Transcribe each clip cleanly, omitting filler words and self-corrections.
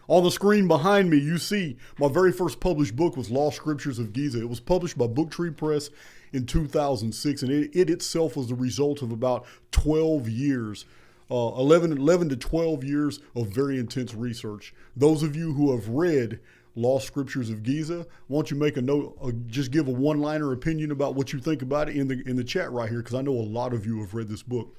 On the screen behind me, you see my very first published book was Lost Scriptures of Giza. It was published by Book Tree Press in 2006, and it itself was the result of about 12 years, 11 to 12 years of very intense research. Those of you who have read Lost Scriptures of Giza, why don't you make a note, just give a one-liner opinion about what you think about it in the chat right here, because I know a lot of you have read this book.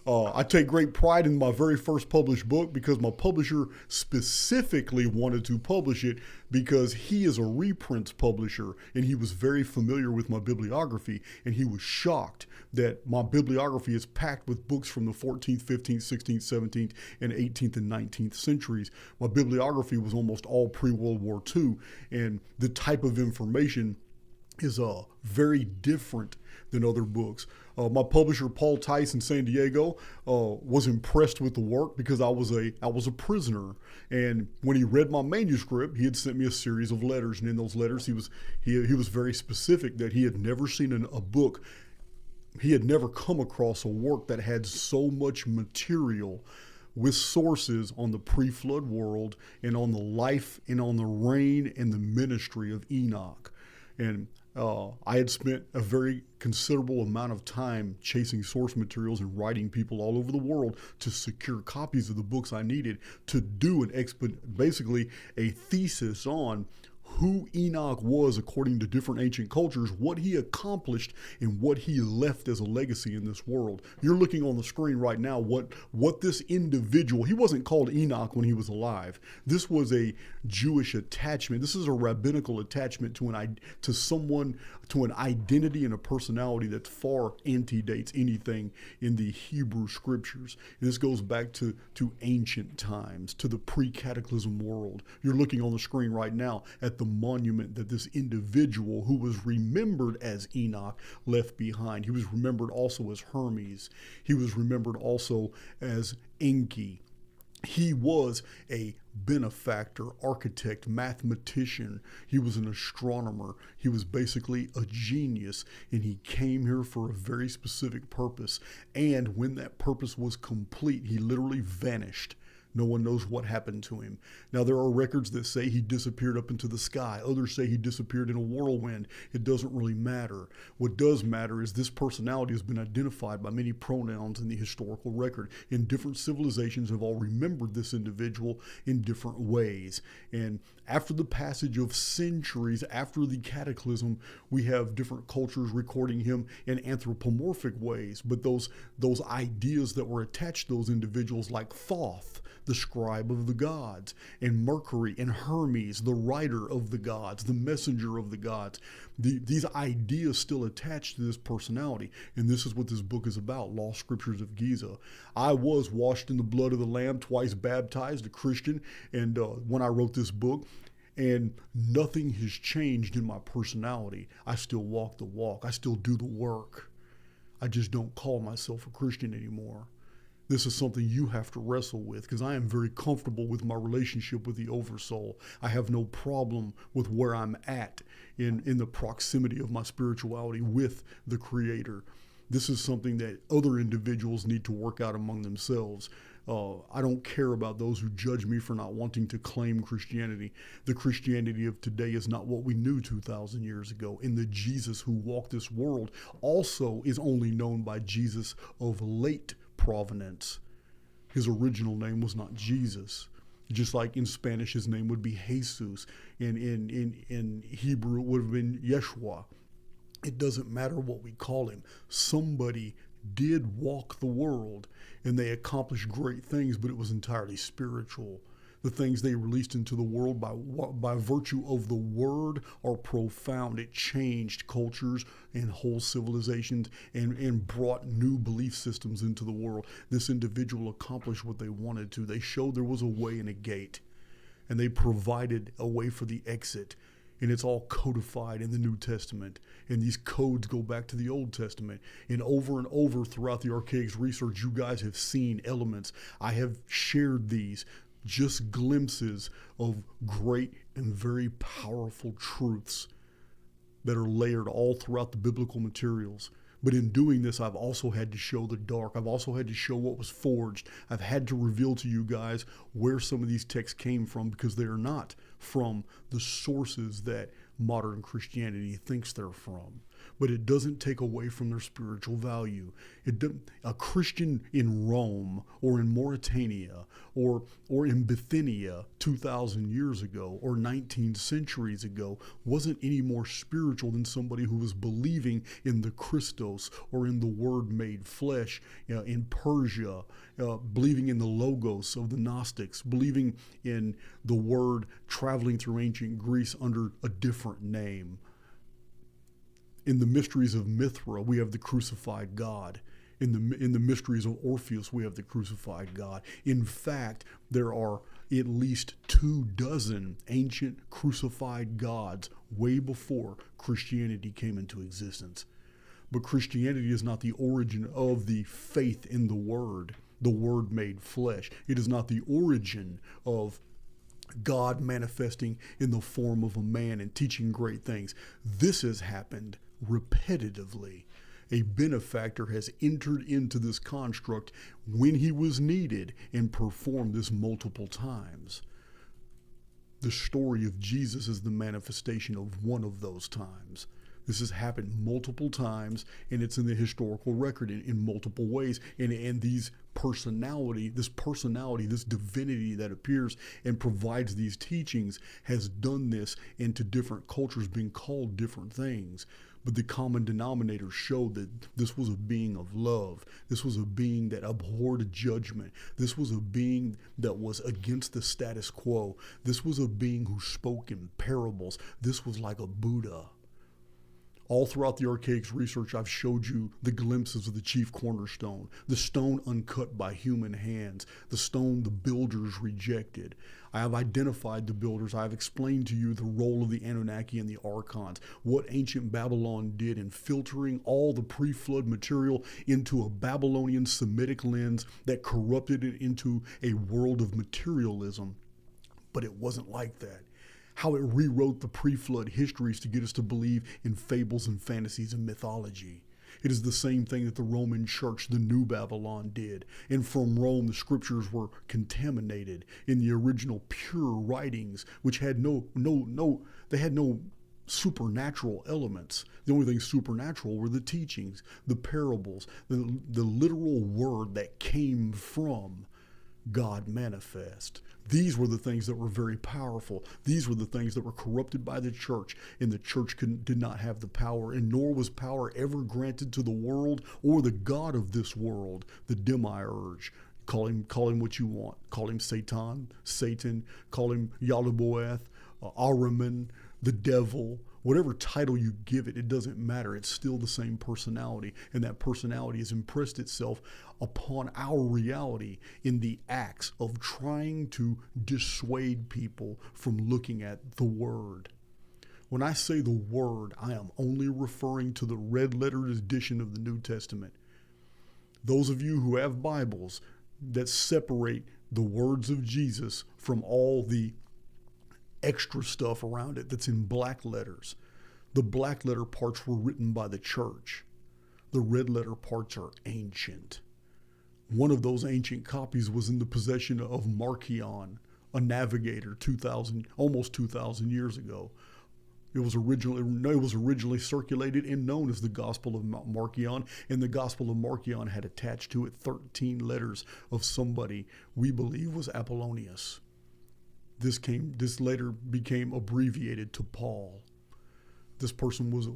I take great pride in my very first published book because my publisher specifically wanted to publish it because he is a reprints publisher and he was very familiar with my bibliography, and he was shocked that my bibliography is packed with books from the 14th, 15th, 16th, 17th, and 18th and 19th centuries. My bibliography was almost all pre-World War II, and the type of information is very different than other books. My publisher, Paul Tice in San Diego, was impressed with the work because I was a prisoner. And when he read my manuscript, he had sent me a series of letters. And in those letters, he was very specific that he had never seen a book. He had never come across a work that had so much material with sources on the pre-flood world and on the life and on the reign and the ministry of Enoch. And I had spent a very considerable amount of time chasing source materials and writing people all over the world to secure copies of the books I needed to do basically a thesis on who Enoch was according to different ancient cultures, what he accomplished, and what he left as a legacy in this world. You're looking on the screen right now what this individual, he wasn't called Enoch when he was alive. This was a Jewish attachment. This is a rabbinical attachment to an identity and a personality that far antedates anything in the Hebrew scriptures. And this goes back to ancient times, to the pre-cataclysm world. You're looking on the screen right now at the monument that this individual who was remembered as Enoch left behind. He was remembered also as Hermes. He was remembered also as Enki. He was a benefactor, architect, mathematician. He was an astronomer. He was basically a genius, and he came here for a very specific purpose. And when that purpose was complete, he literally vanished. No one knows what happened to him. Now, there are records that say he disappeared up into the sky. Others say he disappeared in a whirlwind. It doesn't really matter. What does matter is this personality has been identified by many pronouns in the historical record, and different civilizations have all remembered this individual in different ways. And after the passage of centuries, after the cataclysm, we have different cultures recording him in anthropomorphic ways. But those ideas that were attached to those individuals, like Thoth, the scribe of the gods, and Mercury and Hermes, the writer of the gods, the messenger of the gods. These ideas still attached to this personality. And this is what this book is about, Lost Scriptures of Giza. I was washed in the blood of the Lamb, twice baptized, a Christian, and when I wrote this book, and nothing has changed in my personality. I still walk the walk. I still do the work. I just don't call myself a Christian anymore. This is something you have to wrestle with, because I am very comfortable with my relationship with the Oversoul. I have no problem with where I'm at in the proximity of my spirituality with the Creator. This is something that other individuals need to work out among themselves. I don't care about those who judge me for not wanting to claim Christianity. The Christianity of today is not what we knew 2,000 years ago. And the Jesus who walked this world also is only known by Jesus of late provenance. His original name was not Jesus. Just like in Spanish, his name would be Jesus. In Hebrew, it would have been Yeshua. It doesn't matter what we call him. Somebody did walk the world, and they accomplished great things, but it was entirely spiritual. The things they released into the world by virtue of the word are profound. It changed cultures and whole civilizations and brought new belief systems into the world. This individual accomplished what they wanted to. They showed there was a way and a gate, and they provided a way for the exit. And it's all codified in the New Testament. And these codes go back to the Old Testament. And over throughout the Archaix research, you guys have seen elements. I have shared these, just glimpses of great and very powerful truths that are layered all throughout the biblical materials. But in doing this, I've also had to show the dark. I've also had to show what was forged. I've had to reveal to you guys where some of these texts came from, because they are not from the sources that modern Christianity thinks they're from. But it doesn't take away from their spiritual value. A Christian in Rome or in Mauritania or in Bithynia 2,000 years ago or 19 centuries ago wasn't any more spiritual than somebody who was believing in the Christos or in the Word made flesh in Persia, believing in the Logos of the Gnostics, believing in the Word traveling through ancient Greece under a different name. In the mysteries of Mithra, we have the crucified God. In the mysteries of Orphis, we have the crucified God. In fact, there are at least 24 ancient crucified gods way before Christianity came into existence. But Christianity is not the origin of the faith in the Word made flesh. It is not the origin of God manifesting in the form of a man and teaching great things. This has happened repetitively. A benefactor has entered into this construct when he was needed and performed this multiple times. The story of Jesus is the manifestation of one of those times. This has happened multiple times, and it's in the historical record in multiple ways. And this personality, this divinity that appears and provides these teachings has done this into different cultures, being called different things. But the common denominator showed that this was a being of love. This was a being that abhorred judgment. This was a being that was against the status quo. This was a being who spoke in parables. This was like a Buddha. All throughout the Archaix research, I've showed you the glimpses of the chief cornerstone, the stone uncut by human hands, the stone the builders rejected. I have identified the builders. I have explained to you the role of the Anunnaki and the Archons, what ancient Babylon did in filtering all the pre-flood material into a Babylonian Semitic lens that corrupted it into a world of materialism. But it wasn't like that. How it rewrote the pre-flood histories to get us to believe in fables and fantasies and mythology. It is the same thing that the Roman Church, the New Babylon, did. And from Rome, the scriptures were contaminated in the original pure writings, which had no supernatural elements. The only thing supernatural were the teachings, the parables, the literal word that came from God manifest. These were the things that were very powerful. These were the things that were corrupted by the church, and the church did not have the power, and nor was power ever granted to the world or the God of this world, the demiurge. Call him what you want. Call him Satan, call him Yaldabaoth, Ahriman, the devil. Whatever title you give it, it doesn't matter. It's still the same personality, and that personality has impressed itself upon our reality in the acts of trying to dissuade people from looking at the Word. When I say the Word, I am only referring to the red-lettered edition of the New Testament. Those of you who have Bibles that separate the words of Jesus from all the extra stuff around it that's in black letters. The black letter parts were written by the church. The red letter parts are ancient. One of those ancient copies was in the possession of Archaix, a navigator almost 2,000 years ago. It was originally circulated and known as the Gospel of Archaix, and the Gospel of Archaix had attached to it 13 letters of somebody we believe was Apollonius. This later became abbreviated to Paul. This person was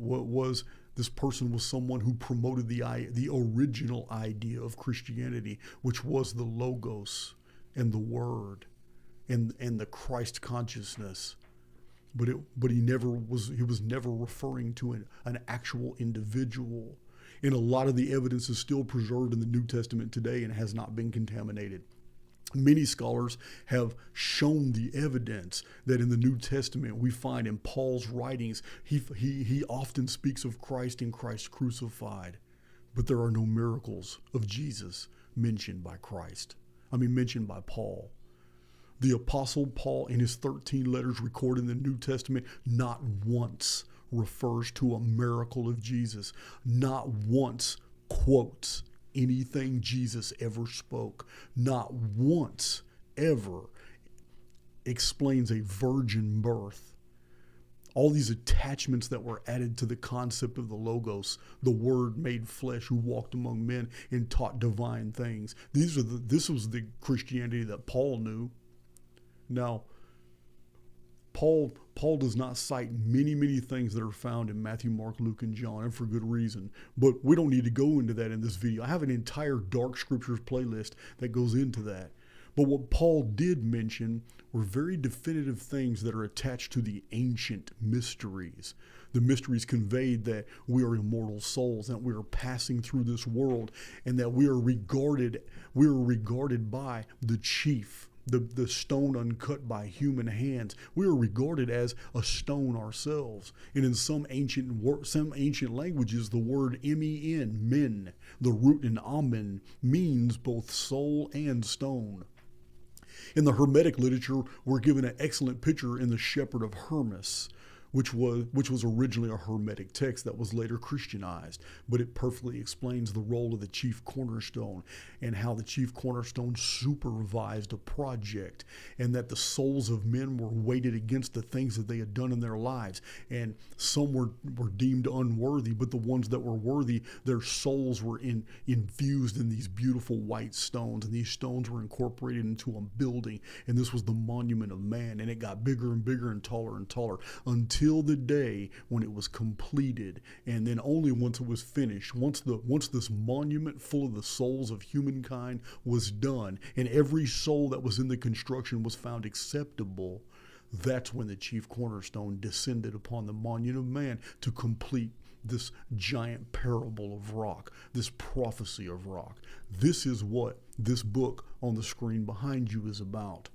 someone who promoted the original idea of Christianity, which was the Logos and the Word and the Christ consciousness. But he was never referring to an actual individual. And a lot of the evidence is still preserved in the New Testament today and has not been contaminated. Many scholars have shown the evidence that in the New Testament we find in Paul's writings, he often speaks of Christ and Christ crucified, but there are no miracles of Jesus mentioned by Paul. The Apostle Paul in his 13 letters recorded in the New Testament not once refers to a miracle of Jesus. Not once quotes anything Jesus ever spoke. Not once ever explains a virgin birth. All these attachments that were added to the concept of the Logos, the Word made flesh who walked among men and taught divine things. This was the Christianity that Paul knew. Now, Paul does not cite many things that are found in Matthew, Mark, Luke, and John, and for good reason. But we don't need to go into that in this video. I have an entire Dark Scriptures playlist that goes into that. But what Paul did mention were very definitive things that are attached to the ancient mysteries. The mysteries conveyed that we are immortal souls, that we are passing through this world, and that we are regarded by the chief, the stone uncut by human hands. We are regarded as a stone ourselves. And in some ancient languages, the word men, the root in amen, means both soul and stone. In the Hermetic literature, we're given an excellent picture in the Shepherd of Hermas, which was originally a Hermetic text that was later Christianized, but it perfectly explains the role of the chief cornerstone and how the chief cornerstone supervised a project, and that the souls of men were weighted against the things that they had done in their lives, and some were deemed unworthy, but the ones that were worthy, their souls were infused in these beautiful white stones, and these stones were incorporated into a building, and this was the monument of man, and it got bigger and bigger and taller until the day when it was completed. And then only once it was finished, once this monument full of the souls of humankind was done, and every soul that was in the construction was found acceptable, that's when the chief cornerstone descended upon the monument of man to complete this giant parable of rock, this prophecy of rock. This is what this book on the screen behind you is about.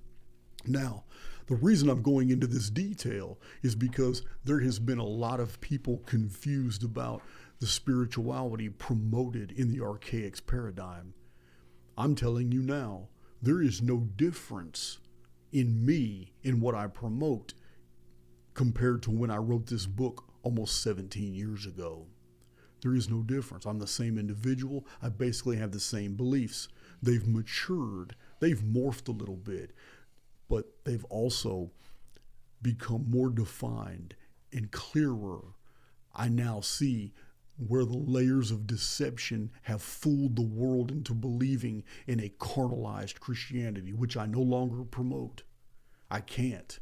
Now, the reason I'm going into this detail is because there has been a lot of people confused about the spirituality promoted in the Archaix paradigm. I'm telling you now, there is no difference in me in what I promote compared to when I wrote this book almost 17 years ago. There is no difference. I'm the same individual. I basically have the same beliefs. They've matured. They've morphed a little bit. But they've also become more defined and clearer. I now see where the layers of deception have fooled the world into believing in a carnalized Christianity, which I no longer promote. I can't.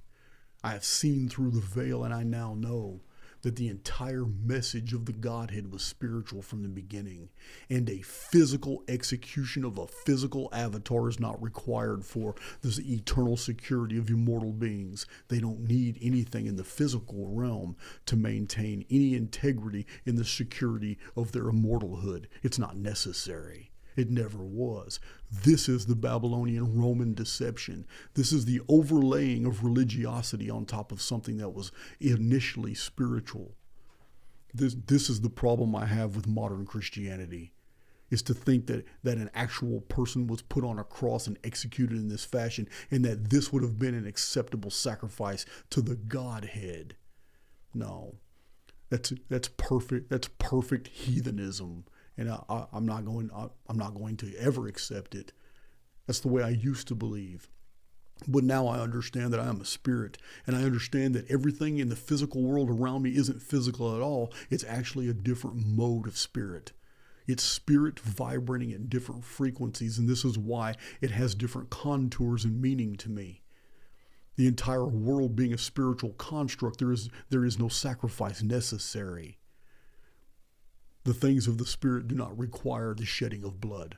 I have seen through the veil, and I now know that the entire message of the Godhead was spiritual from the beginning, and a physical execution of a physical avatar is not required for this eternal security of immortal beings. They don't need anything in the physical realm to maintain any integrity in the security of their immortalhood. It's not necessary. It never was. This is the Babylonian Roman deception. This is the overlaying of religiosity on top of something that was initially spiritual. This is the problem I have with modern Christianity, is to think that an actual person was put on a cross and executed in this fashion, and that this would have been an acceptable sacrifice to the Godhead. No, that's perfect. That's perfect heathenism. And I'm not going to ever accept it. That's the way I used to believe. But now I understand that I am a spirit, and I understand that everything in the physical world around me isn't physical at all. It's actually a different mode of spirit. It's spirit vibrating at different frequencies, and this is why it has different contours and meaning to me. The entire world being a spiritual construct, there is no sacrifice necessary. The things of the Spirit do not require the shedding of blood.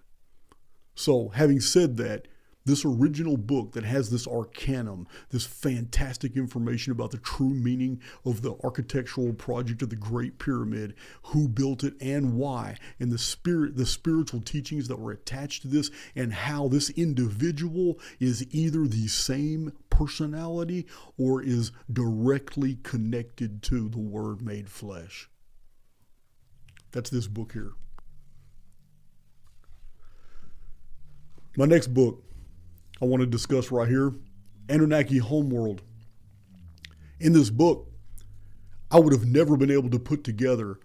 So, having said that, this original book that has this arcanum, this fantastic information about the true meaning of the architectural project of the Great Pyramid, who built it and why, and the spiritual teachings that were attached to this, and how this individual is either the same personality or is directly connected to the Word made flesh. That's this book here. My next book I want to discuss right here, Anunnaki Homeworld. In this book, I would have never been able to put together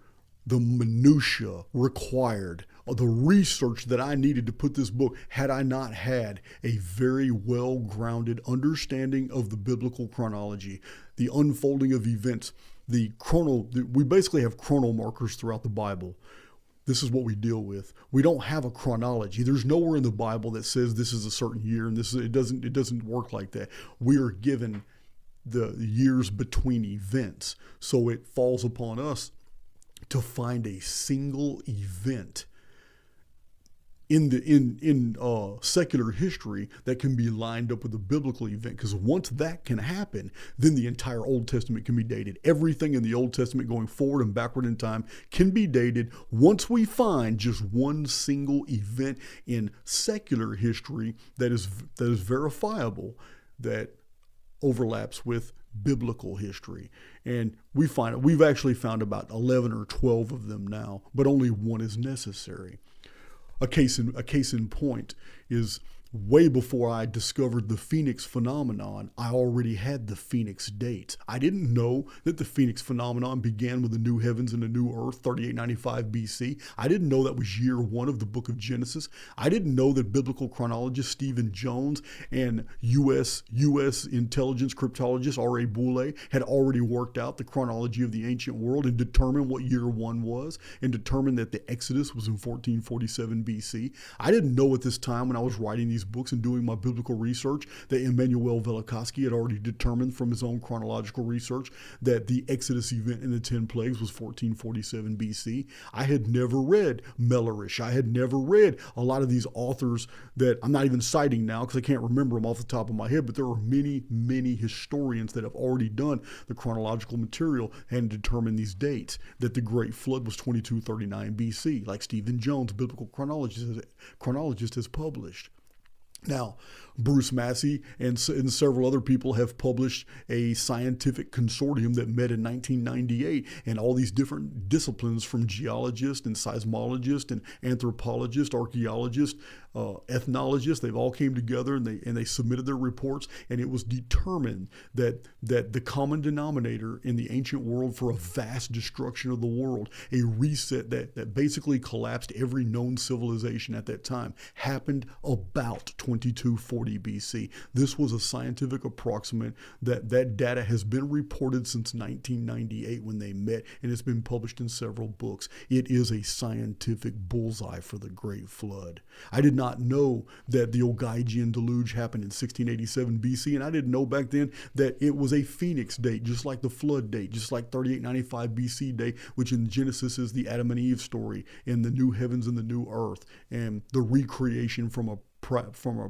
the minutia required, or the research that I needed to put this book, had I not had a very well-grounded understanding of the biblical chronology, the unfolding of events, we basically have chrono markers throughout the Bible. This is what we deal with. We don't have a chronology. There's nowhere in the Bible that says this is a certain year, and it doesn't work like that. We are given the years between events, so it falls upon us to find a single event in secular history that can be lined up with a biblical event. Because once that can happen, then the entire Old Testament can be dated. Everything in the Old Testament going forward and backward in time can be dated once we find just one single event in secular history that is verifiable, that overlaps with biblical history. And we've actually found about 11 or 12 of them now, but only one is necessary. A case in point is, way before I discovered the Phoenix phenomenon, I already had the Phoenix date. I didn't know that the Phoenix phenomenon began with the new heavens and the new earth, 3895 BC. I didn't know that was year 1 of the book of Genesis. I didn't know that biblical chronologist Stephen Jones and U.S. intelligence cryptologist R.A. Boulay had already worked out the chronology of the ancient world and determined what year 1 was, and determined that the Exodus was in 1447 BC. I didn't know at this time, when I was writing these books and doing my biblical research, that Immanuel Velikovsky had already determined from his own chronological research that the Exodus event in the 10 plagues was 1447 BC. I had never read Mellerish. I had never read a lot of these authors that I'm not even citing now because I can't remember them off the top of my head, but there are many, many historians that have already done the chronological material and determined these dates, that the Great Flood was 2239 BC, like Stephen Jones, biblical chronologist, has published. Now, Bruce Massey and several other people have published a scientific consortium that met in 1998, and all these different disciplines, from geologists and seismologists and anthropologists, archaeologists, ethnologists, they've all came together and they submitted their reports, and it was determined that the common denominator in the ancient world for a vast destruction of the world, a reset that basically collapsed every known civilization at that time, happened about 2240 BC. This was a scientific approximate that data has been reported since 1998 when they met, and it's been published in several books. It is a scientific bullseye for the Great Flood. I did not know that the Ogygian deluge happened in 1687 BC, and I didn't know back then that it was a Phoenix date, just like the flood date, just like 3895 BC date, which in Genesis is the Adam and Eve story, and the new heavens and the new earth, and the recreation from a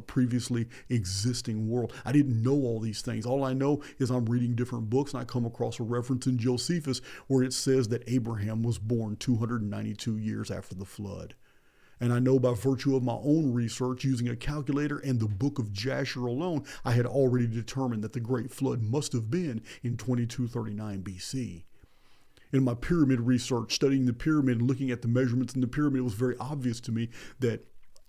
previously existing world. I didn't know all these things. All I know is I'm reading different books, and I come across a reference in Josephus where it says that Abraham was born 292 years after the flood. And I know by virtue of my own research using a calculator and the book of Jasher alone, I had already determined that the Great Flood must have been in 2239 BC. In my pyramid research, studying the pyramid and looking at the measurements in the pyramid, it was very obvious to me that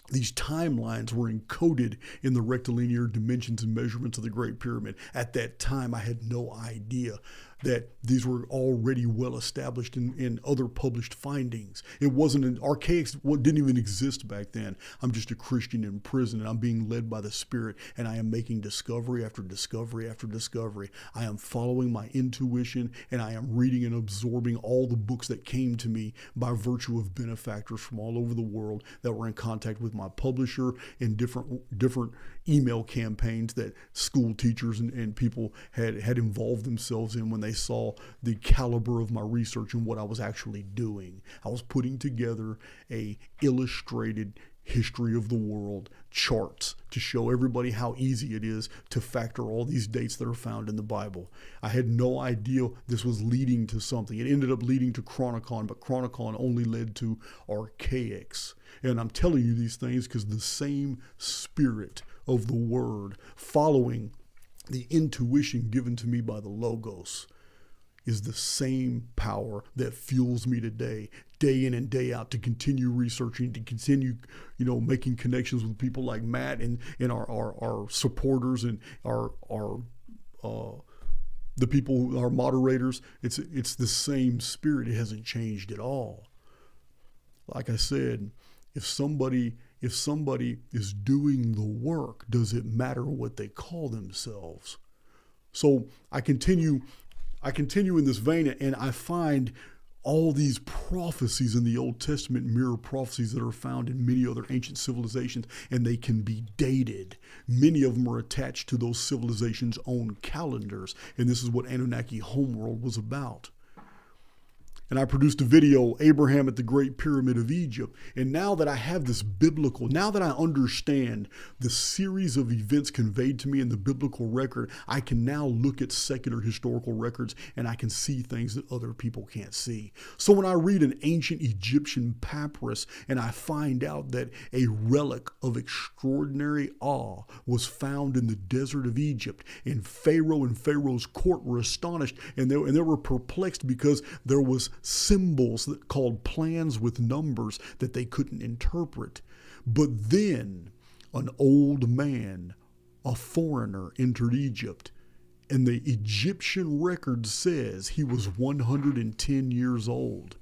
these timelines were encoded in the rectilinear dimensions and measurements of the Great Pyramid. At that time, I had no idea that these were already well established in other published findings. It wasn't an Archaix, didn't even exist back then. I'm just a Christian in prison, and I'm being led by the Spirit, and I am making discovery after discovery after discovery. I am following my intuition, and I am reading and absorbing all the books that came to me by virtue of benefactors from all over the world that were in contact with my publisher, in different email campaigns that school teachers and people had involved themselves in when they saw the caliber of my research and what I was actually doing. I was putting together a illustrated history of the world, charts to show everybody how easy it is to factor all these dates that are found in the Bible. I had no idea this was leading to something. It ended up leading to Chronicon, but Chronicon only led to Archaix. And I'm telling you these things because the same spirit of the word, following the intuition given to me by the Logos, is the same power that fuels me today, day in and day out, to continue researching, to continue, making connections with people like Matt and our supporters and our the people who are moderators, it's the same spirit. It hasn't changed at all. Like I said, if somebody is doing the work, does it matter what they call themselves? So I continue in this vein, and I find all these prophecies in the Old Testament, mirror prophecies that are found in many other ancient civilizations, and they can be dated. Many of them are attached to those civilizations' own calendars, and this is what Anunnaki Homeworld was about. And I produced a video, Abraham at the Great Pyramid of Egypt. And now that I have this biblical, now that I understand the series of events conveyed to me in the biblical record, I can now look at secular historical records and I can see things that other people can't see. So when I read an ancient Egyptian papyrus and I find out that a relic of extraordinary awe was found in the desert of Egypt, and Pharaoh and Pharaoh's court were astonished, and they were perplexed because there was symbols that called plans with numbers that they couldn't interpret. But then an old man, a foreigner, entered Egypt, and the Egyptian record says he was 110 years old.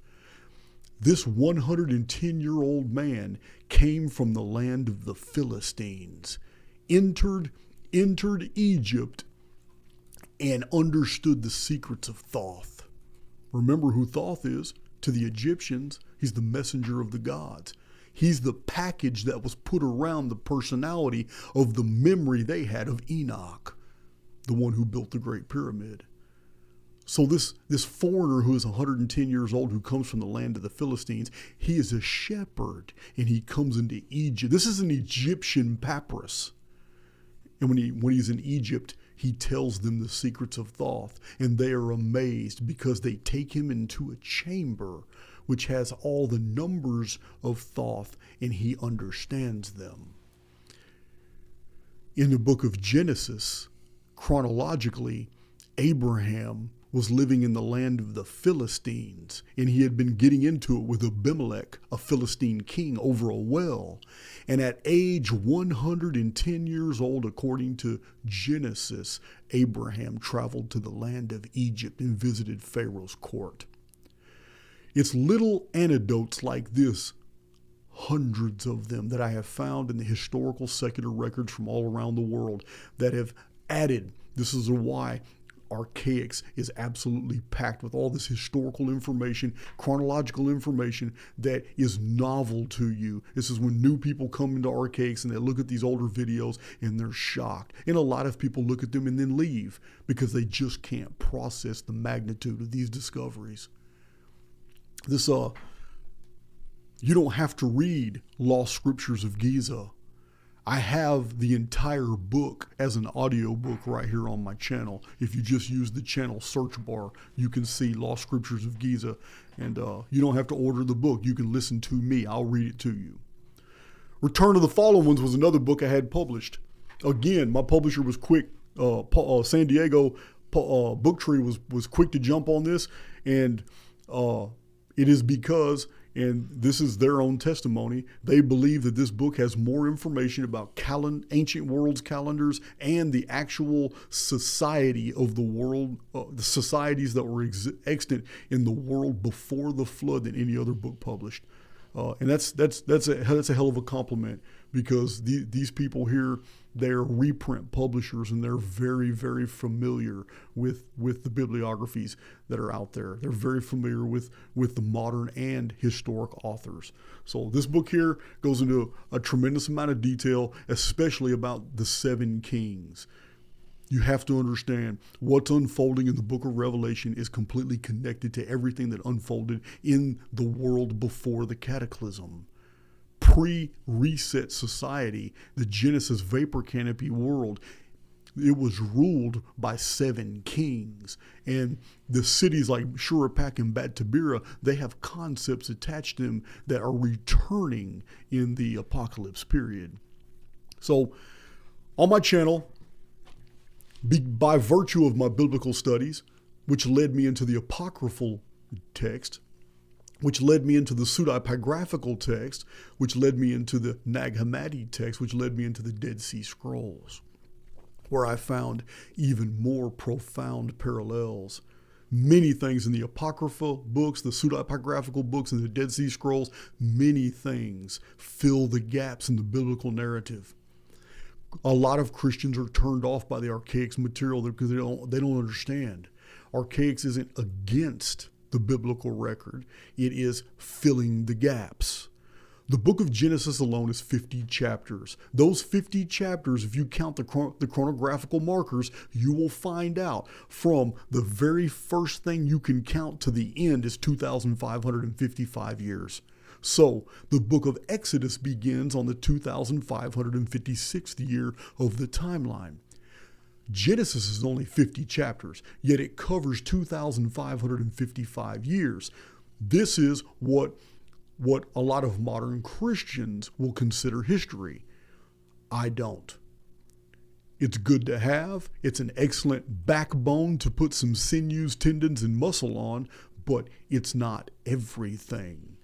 This 110-year-old man came from the land of the Philistines, entered Egypt, and understood the secrets of Thoth. Remember who Thoth is. To the Egyptians, he's the messenger of the gods. He's the package that was put around the personality of the memory they had of Enoch, the one who built the Great Pyramid. So this foreigner who is 110 years old, who comes from the land of the Philistines, he is a shepherd, and he comes into Egypt. This is an Egyptian papyrus. And when he's in Egypt, he tells them the secrets of Thoth, and they are amazed because they take him into a chamber which has all the numbers of Thoth, and he understands them. In the book of Genesis, chronologically, Abraham was living in the land of the Philistines, and he had been getting into it with Abimelech, a Philistine king, over a well. And at age 110 years old, according to Genesis, Abraham traveled to the land of Egypt and visited Pharaoh's court. It's little anecdotes like this, hundreds of them, that I have found in the historical secular records from all around the world that have added. This is why Archaix is absolutely packed with all this historical information, chronological information that is novel to you. This is when new people come into Archaix and they look at these older videos and they're shocked. And a lot of people look at them and then leave because they just can't process the magnitude of these discoveries. You don't have to read Lost Scriptures of Giza. I have the entire book as an audio book right here on my channel. If you just use the channel search bar, you can see Lost Scriptures of Giza, and you don't have to order the book. You can listen to me. I'll read it to you. Return of the Fallen Ones was another book I had published. Again, my publisher was quick. San Diego Book Tree was quick to jump on this, and it is because, and this is their own testimony, they believe that this book has more information about ancient world's calendars and the actual society of the world, the societies that were extant in the world before the flood than any other book published. And that's a hell of a compliment, because these people here, they're reprint publishers, and they're very, very familiar with the bibliographies that are out there. They're very familiar with the modern and historic authors. So this book here goes into a tremendous amount of detail, especially about the 7 kings. You have to understand what's unfolding in the book of Revelation is completely connected to everything that unfolded in the world before the cataclysm. Pre-reset society, the Genesis vapor canopy world, it was ruled by 7 kings. And the cities like Shuruppak and Bat Tabira, they have concepts attached to them that are returning in the apocalypse period. So on my channel, by virtue of my biblical studies, which led me into the apocryphal text, which led me into the pseudepigraphical text, which led me into the Nag Hammadi text, which led me into the Dead Sea Scrolls. where I found even more profound parallels. Many things in the Apocrypha books, the pseudo-apocryphal books, and the Dead Sea Scrolls, many things fill the gaps in the biblical narrative. A lot of Christians are turned off by the Archaix material because they don't understand. Archaix isn't against the biblical record. It is filling the gaps. The book of Genesis alone is 50 chapters. Those 50 chapters, if you count the chronographical markers, you will find out from the very first thing you can count to the end is 2,555 years. So the book of Exodus begins on the 2,556th year of the timeline. Genesis is only 50 chapters, yet it covers 2,555 years. This is what a lot of modern Christians will consider history. I don't. It's good to have. It's an excellent backbone to put some sinews, tendons, and muscle on, but it's not everything.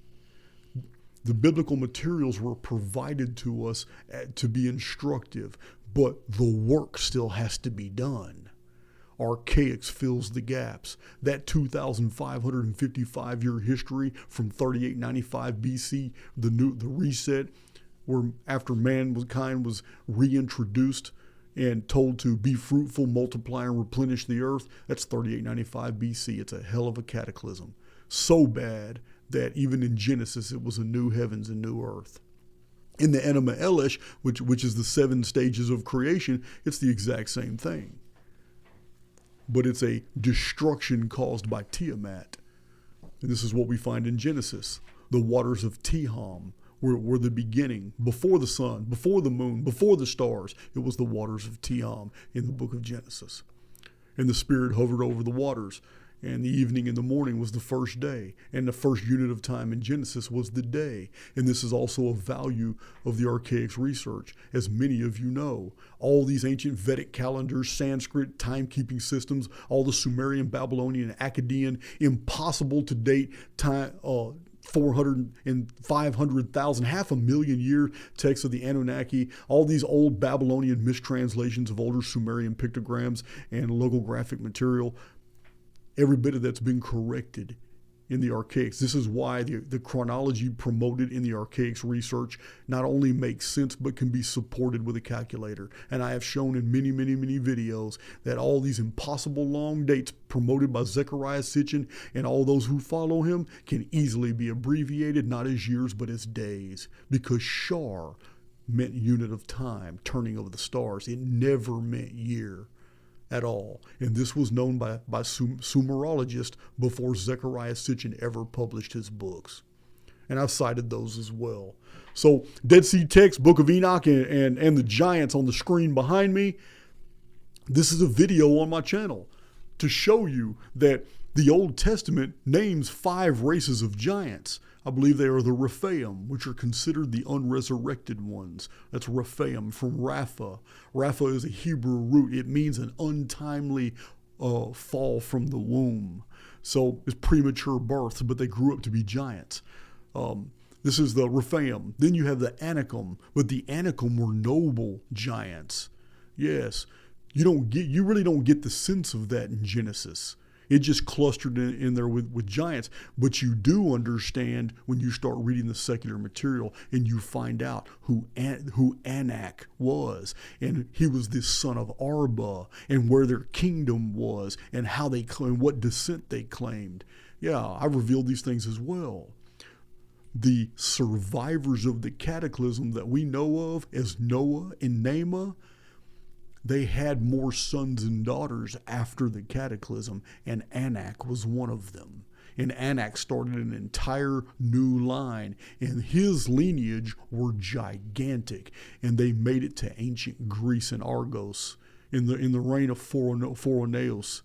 The biblical materials were provided to us to be instructive, but the work still has to be done. Archaix fills the gaps. That 2,555-year history from 3895 BC, the reset, where after mankind was reintroduced and told to be fruitful, multiply, and replenish the earth, that's 3895 BC. It's a hell of a cataclysm. So bad that even in Genesis, it was a new heavens and new earth. In the Enema Elish, which is the 7 stages of creation, it's the exact same thing. But it's a destruction caused by Tiamat. And this is what we find in Genesis. The waters of Tiham were the beginning, before the sun, before the moon, before the stars. It was the waters of Tiham in the book of Genesis. And the Spirit hovered over the waters. And the evening and the morning was the first day. And the first unit of time in Genesis was the day. And this is also a value of the Archaix research. As many of you know, all these ancient Vedic calendars, Sanskrit timekeeping systems, all the Sumerian, Babylonian, Akkadian, impossible to date time, 400 and 500,000, 500,000 year texts of the Anunnaki, all these old Babylonian mistranslations of older Sumerian pictograms and logographic material. Every bit of that's been corrected in the Archaix. This is why the chronology promoted in the Archaix research not only makes sense, but can be supported with a calculator. And I have shown in many, many, many videos that all these impossible long dates promoted by Zecharia Sitchin and all those who follow him can easily be abbreviated, not as years, but as days. Because Shar meant unit of time, turning of the stars. It never meant year at all. And this was known by Sumerologists before Zecharia Sitchin ever published his books. And I've cited those as well. So Dead Sea Text, Book of Enoch, and the giants on the screen behind me. This is a video on my channel to show you that the Old Testament names 5 races of giants. I believe they are the Rephaim, which are considered the unresurrected ones. That's Rephaim from Rapha. Rapha is a Hebrew root. It means an untimely fall from the womb. So it's premature births, but they grew up to be giants. This is the Rephaim. Then you have the Anakim, but the Anakim were noble giants. Yes, you really don't get the sense of that in Genesis. It just clustered in there with giants. But you do understand when you start reading the secular material and you find out who Anak was. And he was the son of Arba, and where their kingdom was, and how they claimed, what descent they claimed. Yeah, I revealed these things as well. The survivors of the cataclysm that we know of as Noah and Naamah, they had more sons and daughters after the cataclysm, and Anak was one of them. And Anak started an entire new line, and his lineage were gigantic, and they made it to ancient Greece and Argos in the reign of Phoroneos.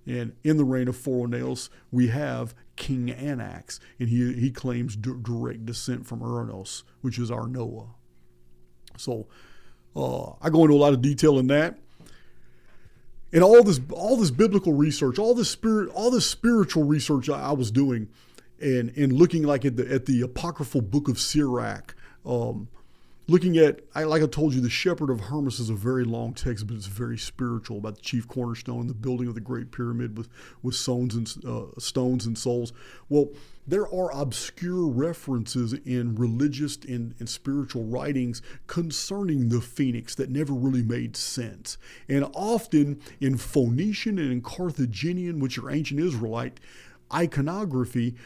And in the reign of Phoroneos, we have King Anax, and he claims direct descent from Uranos, which is our Noah. So I go into a lot of detail in that, and all this biblical research, all this spiritual research I was doing, and looking like at the apocryphal book of Sirach, Looking at, like I told you, the Shepherd of Hermas is a very long text, but it's very spiritual, about the chief cornerstone, the building of the Great Pyramid with stones and souls. Well, there are obscure references in religious and spiritual writings concerning the phoenix that never really made sense. And often in Phoenician and in Carthaginian, which are ancient Israelite, iconography,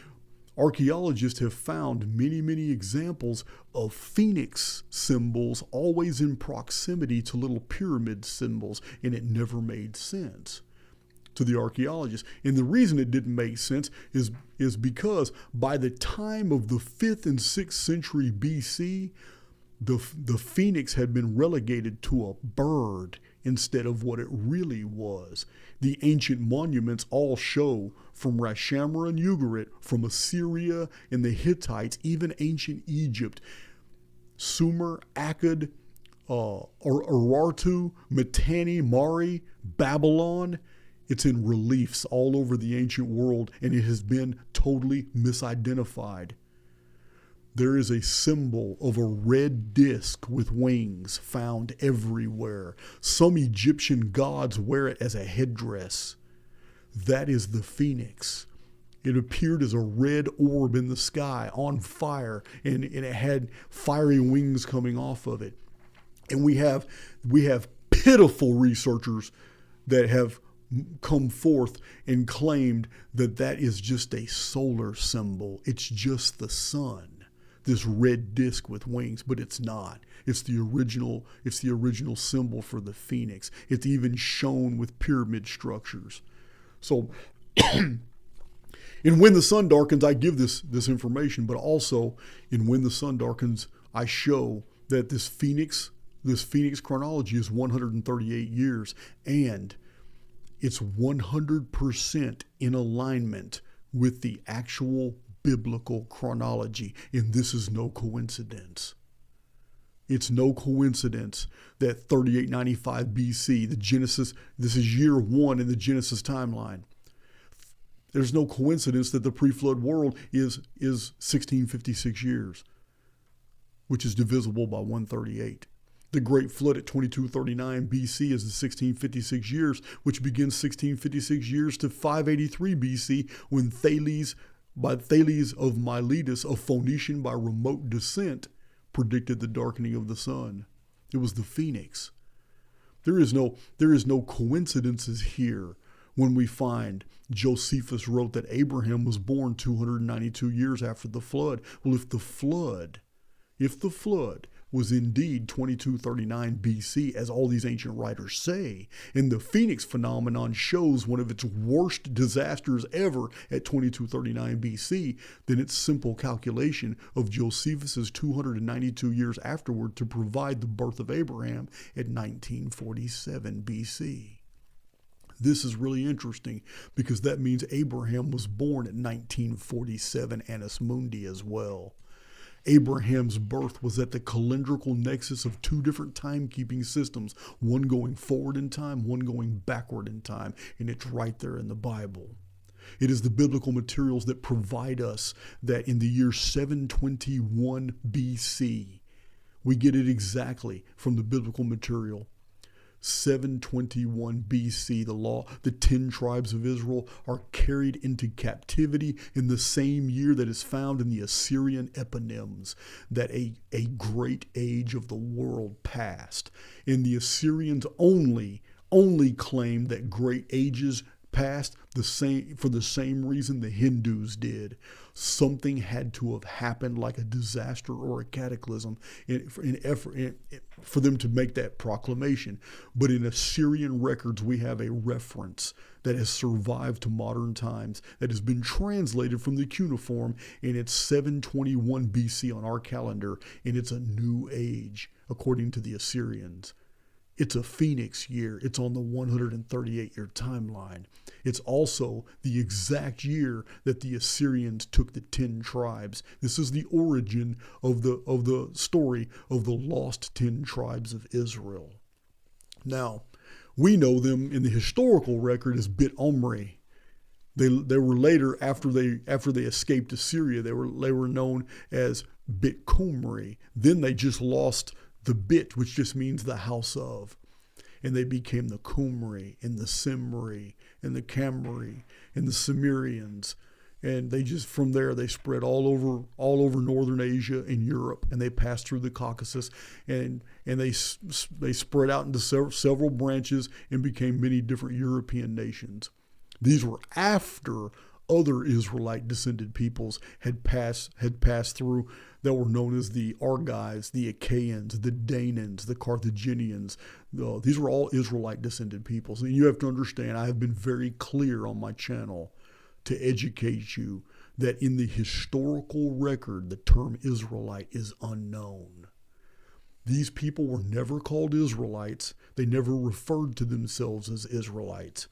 archaeologists have found many, many examples of phoenix symbols always in proximity to little pyramid symbols, and it never made sense to the archaeologists. And the reason it didn't make sense is because by the time of the 5th and 6th century BC, the phoenix had been relegated to a bird instead of what it really was. The ancient monuments all show, from Rashamra and Ugarit, from Assyria and the Hittites, even ancient Egypt, Sumer, Akkad, Urartu, Mitanni, Mari, Babylon. It's in reliefs all over the ancient world, and it has been totally misidentified. There is a symbol of a red disc with wings found everywhere. Some Egyptian gods wear it as a headdress. That is the phoenix. It appeared as a red orb in the sky on fire, and it had fiery wings coming off of it. And we have pitiful researchers that have come forth and claimed that that is just a solar symbol. It's just the sun, this red disc with wings, but it's not. It's the original symbol for the phoenix. It's even shown with pyramid structures. So in When the Sun Darkens, I give this information, but also in When the Sun Darkens, I show that this phoenix chronology is 138 years, and it's 100% in alignment with the actual biblical chronology, and this is no coincidence. It's no coincidence that 3895 BC, the Genesis, this is year 1 in the Genesis timeline. There's no coincidence that the pre-flood world is 1656 years, which is divisible by 138. The Great Flood at 2239 BC is the 1656 years, which begins 1656 years to 583 BC, when Thales of Miletus, a Phoenician by remote descent, predicted the darkening of the sun. It was the phoenix. There is no coincidences here when we find Josephus wrote that Abraham was born 292 years after the flood. Well, if the flood was indeed 2239 BC, as all these ancient writers say, and the Phoenix phenomenon shows one of its worst disasters ever at 2239 BC, then it's simple calculation of Josephus's 292 years afterward to provide the birth of Abraham at 1947 BC. This is really interesting because that means Abraham was born at 1947 Annus Mundi as well. Abraham's birth was at the calendrical nexus of two different timekeeping systems, one going forward in time, one going backward in time, and it's right there in the Bible. It is the biblical materials that provide us that in the year 721 BC, we get it exactly from the biblical material. 721 BC, the 10 tribes of Israel are carried into captivity in the same year that is found in the Assyrian eponyms, that a great age of the world passed. And the Assyrians only claimed that great ages passed for the same reason the Hindus did. Something had to have happened, like a disaster or a cataclysm, for them to make that proclamation. But in Assyrian records, we have a reference that has survived to modern times, that has been translated from the cuneiform, and it's 721 BC on our calendar, and it's a new age, according to the Assyrians. It's a phoenix year. It's on the 138-year timeline. It's also the exact year that the Assyrians took the 10 tribes. This is the origin of the story of the lost 10 tribes of Israel. Now, we know them in the historical record as Bit Omri. They were later, after they escaped to Syria, they were known as Bitcumri. Then they just lost the Bit, which just means the house of, and they became the Qumri and the Simri and the Camri and the Cimmerians. And they just, from there, they spread all over northern Asia and Europe, and they passed through the Caucasus, and they spread out into several branches and became many different European nations. These were after other Israelite descended peoples had passed through, that were known as the Argives, the Achaeans, the Danans, the Carthaginians. These were all Israelite descended peoples. And you have to understand, I have been very clear on my channel to educate you that in the historical record, the term Israelite is unknown. These people were never called Israelites. They never referred to themselves as Israelites.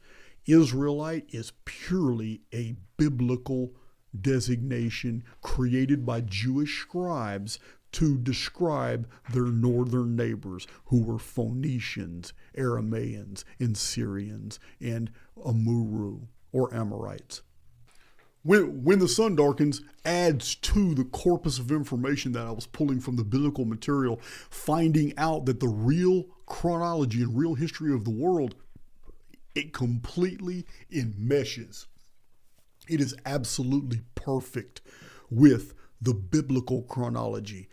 Israelite is purely a biblical designation created by Jewish scribes to describe their northern neighbors, who were Phoenicians, Aramaeans, and Syrians, and Amuru, or Amorites. When the sun darkens adds to the corpus of information that I was pulling from the biblical material, finding out that the real chronology and real history of the world, it completely enmeshes. It is absolutely perfect with the biblical chronology.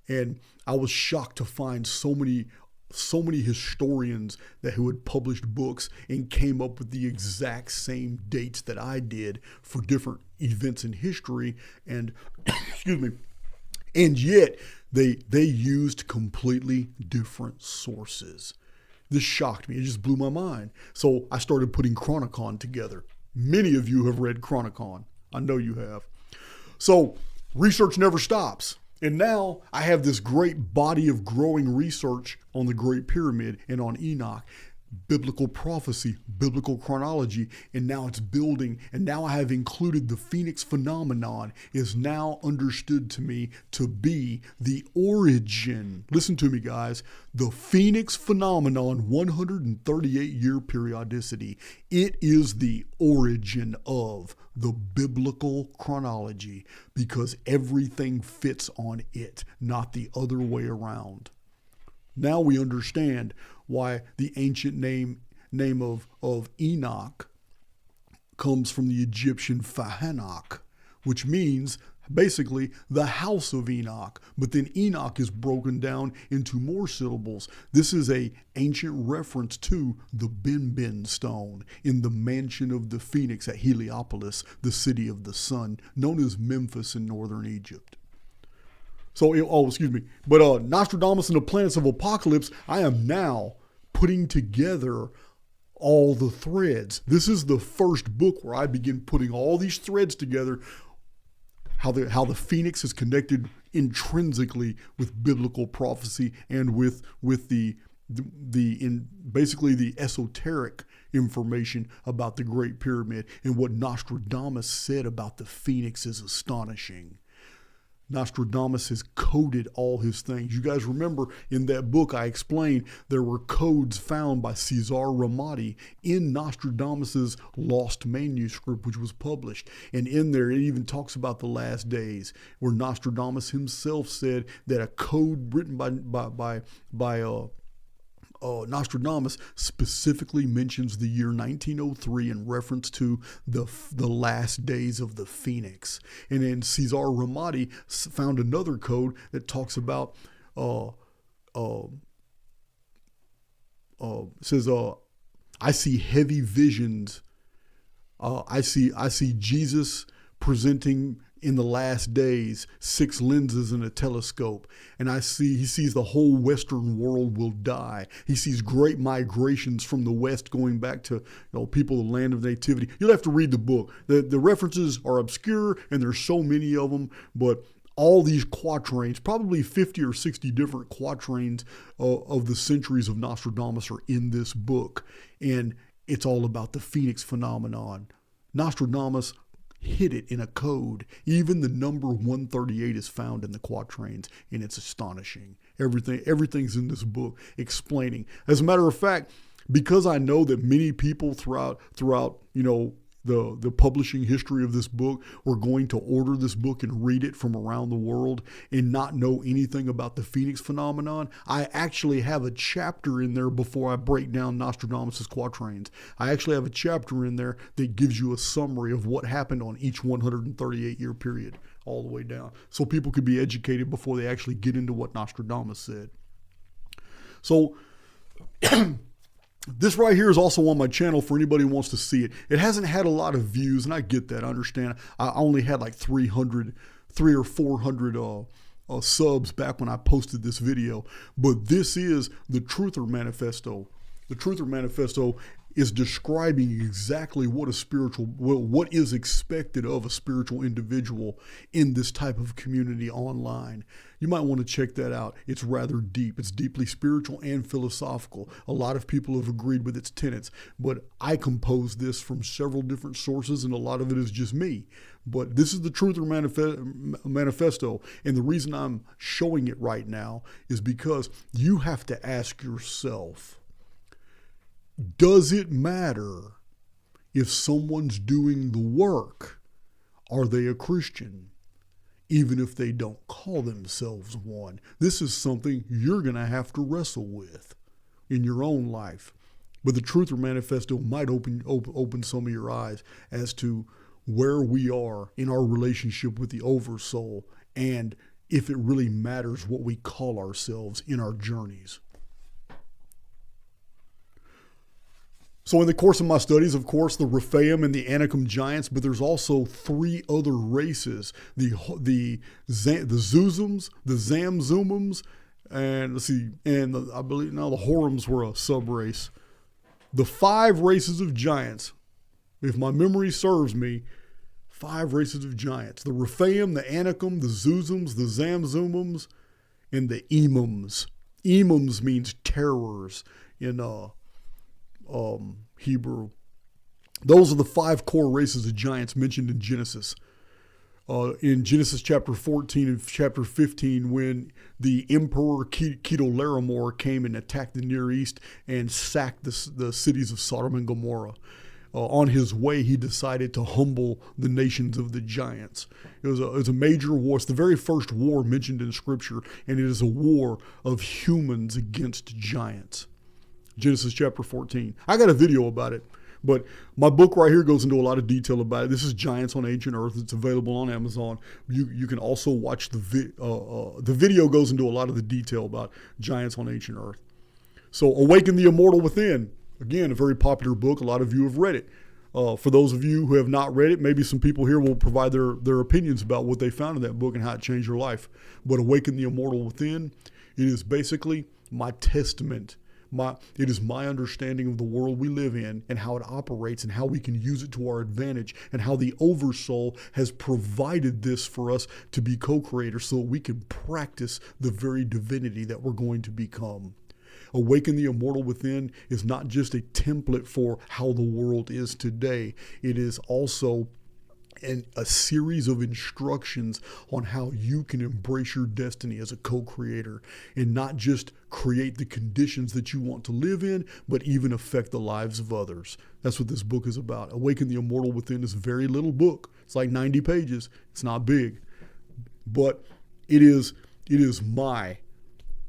And I was shocked to find so many historians who had published books and came up with the exact same dates that I did for different events in history, and excuse me, and yet they used completely different sources. This shocked me. It just blew my mind. So I started putting Chronicon together. Many of you have read Chronicon. I know you have. So research never stops. And now I have this great body of growing research on the Great Pyramid and on Enoch, biblical prophecy, biblical chronology, and now it's building. And now I have included the Phoenix phenomenon is now understood to me to be the origin. Listen to me, guys. The Phoenix phenomenon, 138-year periodicity. It is the origin of the biblical chronology because everything fits on it, not the other way around. Now we understand why the ancient name of Enoch comes from the Egyptian Fahanok, which means basically the house of Enoch. But then Enoch is broken down into more syllables. This is an ancient reference to the Benben stone in the mansion of the Phoenix at Heliopolis, the city of the sun, known as Memphis in northern Egypt. So, but Nostradamus and the Planets of Apocalypse, I am now putting together all the threads. This is the first book where I begin putting all these threads together, how the Phoenix is connected intrinsically with biblical prophecy and with basically the esoteric information about the Great Pyramid. And what Nostradamus said about the Phoenix is astonishing. Nostradamus has coded all his things. You guys remember in that book I explained there were codes found by Caesar Ramati in Nostradamus's lost manuscript, which was published. And in there it even talks about the last days, where Nostradamus himself said that a code written by Nostradamus specifically mentions the year 1903 in reference to the last days of the Phoenix. And then Caesar Ramati found another code that talks about says I see heavy visions. I see Jesus presenting in the last days 6 lenses and a telescope, and he sees the whole Western world will die. He sees great migrations from the West going back to people of the land of nativity. You'll have to read the book. The references are obscure, and there's so many of them, but all these quatrains, probably 50 or 60 different quatrains of the centuries of Nostradamus are in this book, and it's all about the Phoenix phenomenon. Nostradamus hid it in a code. Even the number 138 is found in the quatrains, and it's astonishing. Everything's in this book explaining. As a matter of fact, because I know that many people throughout the publishing history of this book, were going to order this book and read it from around the world and not know anything about the Phoenix phenomenon, I actually have a chapter in there before I break down Nostradamus' quatrains. I actually have a chapter in there that gives you a summary of what happened on each 138-year period all the way down, so people could be educated before they actually get into what Nostradamus said. So this right here is also on my channel for anybody who wants to see it. It hasn't had a lot of views, and I get that. I understand. I only had like 300 or 400 subs back when I posted this video. But this is the Truther Manifesto. The Truther Manifesto is describing exactly what is expected of a spiritual individual in this type of community online. You might want to check that out. It's rather deep. It's deeply spiritual and philosophical. A lot of people have agreed with its tenets, but I composed this from several different sources, and a lot of it is just me. But this is the Truther Manifesto, and the reason I'm showing it right now is because you have to ask yourself, does it matter if someone's doing the work? Are they a Christian? Even if they don't call themselves one. This is something you're going to have to wrestle with in your own life. But the Truther Manifesto might open some of your eyes as to where we are in our relationship with the Oversoul, and if it really matters what we call ourselves in our journeys. So in the course of my studies, of course, the Rephaim and the Anakim giants, but there's also 3 other races: the Zuzums, the Zamzumums, and I believe now the Horims were a sub-race. The 5 races of giants, if my memory serves me, 5 races of giants: the Rephaim, the Anakim, the Zuzums, the Zamzumums, and the Emums. Emums means terrors in Hebrew. Those are the 5 core races of giants mentioned in Genesis. In Genesis chapter 14 and chapter 15, when the emperor Chedorlaomer came and attacked the Near East and sacked the cities of Sodom and Gomorrah. On his way, he decided to humble the nations of the giants. It was a major war. It's the very first war mentioned in Scripture, and it is a war of humans against giants. Genesis chapter 14. I got a video about it, but my book right here goes into a lot of detail about it. This is Giants on Ancient Earth. It's available on Amazon. You can also watch the video goes into a lot of the detail about Giants on Ancient Earth. So Awaken the Immortal Within. Again, a very popular book. A lot of you have read it. For those of you who have not read it, maybe some people here will provide their opinions about what they found in that book and how it changed their life. But Awaken the Immortal Within, it is basically my testament. It is my understanding of the world we live in and how it operates and how we can use it to our advantage, and how the Oversoul has provided this for us to be co-creators so that we can practice the very divinity that we're going to become. Awaken the Immortal Within is not just a template for how the world is today. It is also a series of instructions on how you can embrace your destiny as a co-creator and not just create the conditions that you want to live in, but even affect the lives of others. That's what this book is about. Awaken the Immortal Within is a very little book. It's like 90 pages. It's not big, but it is my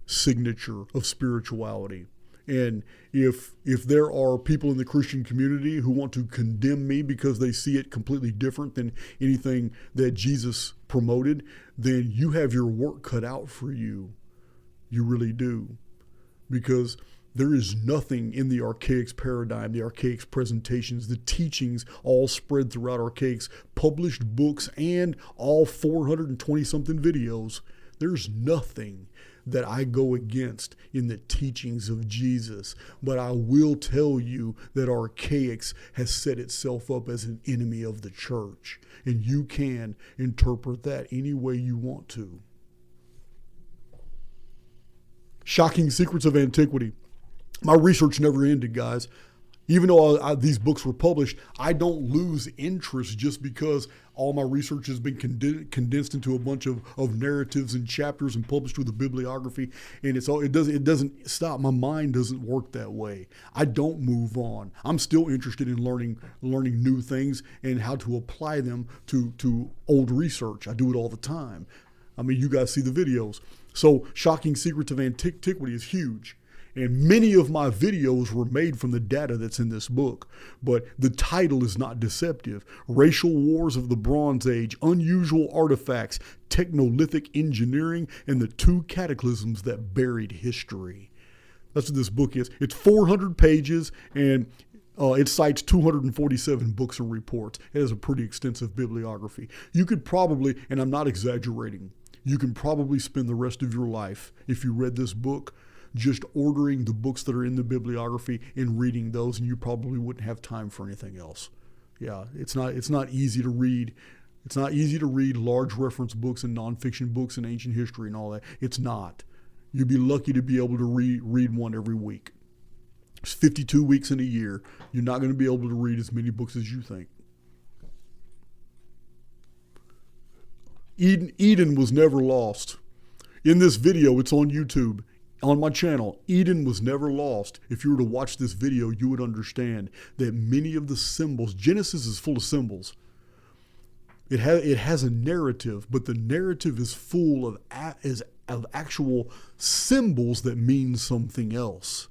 signature of spirituality. And if there are people in the Christian community who want to condemn me because they see it completely different than anything that Jesus promoted, then you have your work cut out for you. You really do. Because there is nothing in the Archaix paradigm, the Archaix presentations, the teachings all spread throughout Archaix, published books, and all 420-something videos. There's nothing that I go against in the teachings of Jesus. But I will tell you that Archaix has set itself up as an enemy of the church. And you can interpret that any way you want to. Shocking Secrets of Antiquity. My research never ended, guys. Even though these books were published, I don't lose interest just because all my research has been condensed into a bunch of narratives and chapters and published with a bibliography. And it doesn't stop. My mind doesn't work that way. I don't move on. I'm still interested in learning new things and how to apply them to old research. I do it all the time. I mean, you guys see the videos. So Shocking Secrets of Antiquity is huge. And many of my videos were made from the data that's in this book. But the title is not deceptive. Racial Wars of the Bronze Age, Unusual Artifacts, Technolithic Engineering, and the Two Cataclysms That Buried History. That's what this book is. It's 400 pages, and it cites 247 books and reports. It has a pretty extensive bibliography. You could probably, and I'm not exaggerating, you can probably spend the rest of your life, if you read this book, just ordering the books that are in the bibliography and reading those, and you probably wouldn't have time for anything else. Yeah, it's not easy to read. It's not easy to read large reference books and nonfiction books and ancient history and all that. It's not. You'd be lucky to be able to read one every week. It's 52 weeks in a year. You're not going to be able to read as many books as you think. Eden was never lost. In this video, it's on YouTube. On my channel, Eden was never lost. If you were to watch this video, you would understand that many of the symbols, Genesis is full of symbols. It has a narrative, but the narrative is full of actual symbols that mean something else.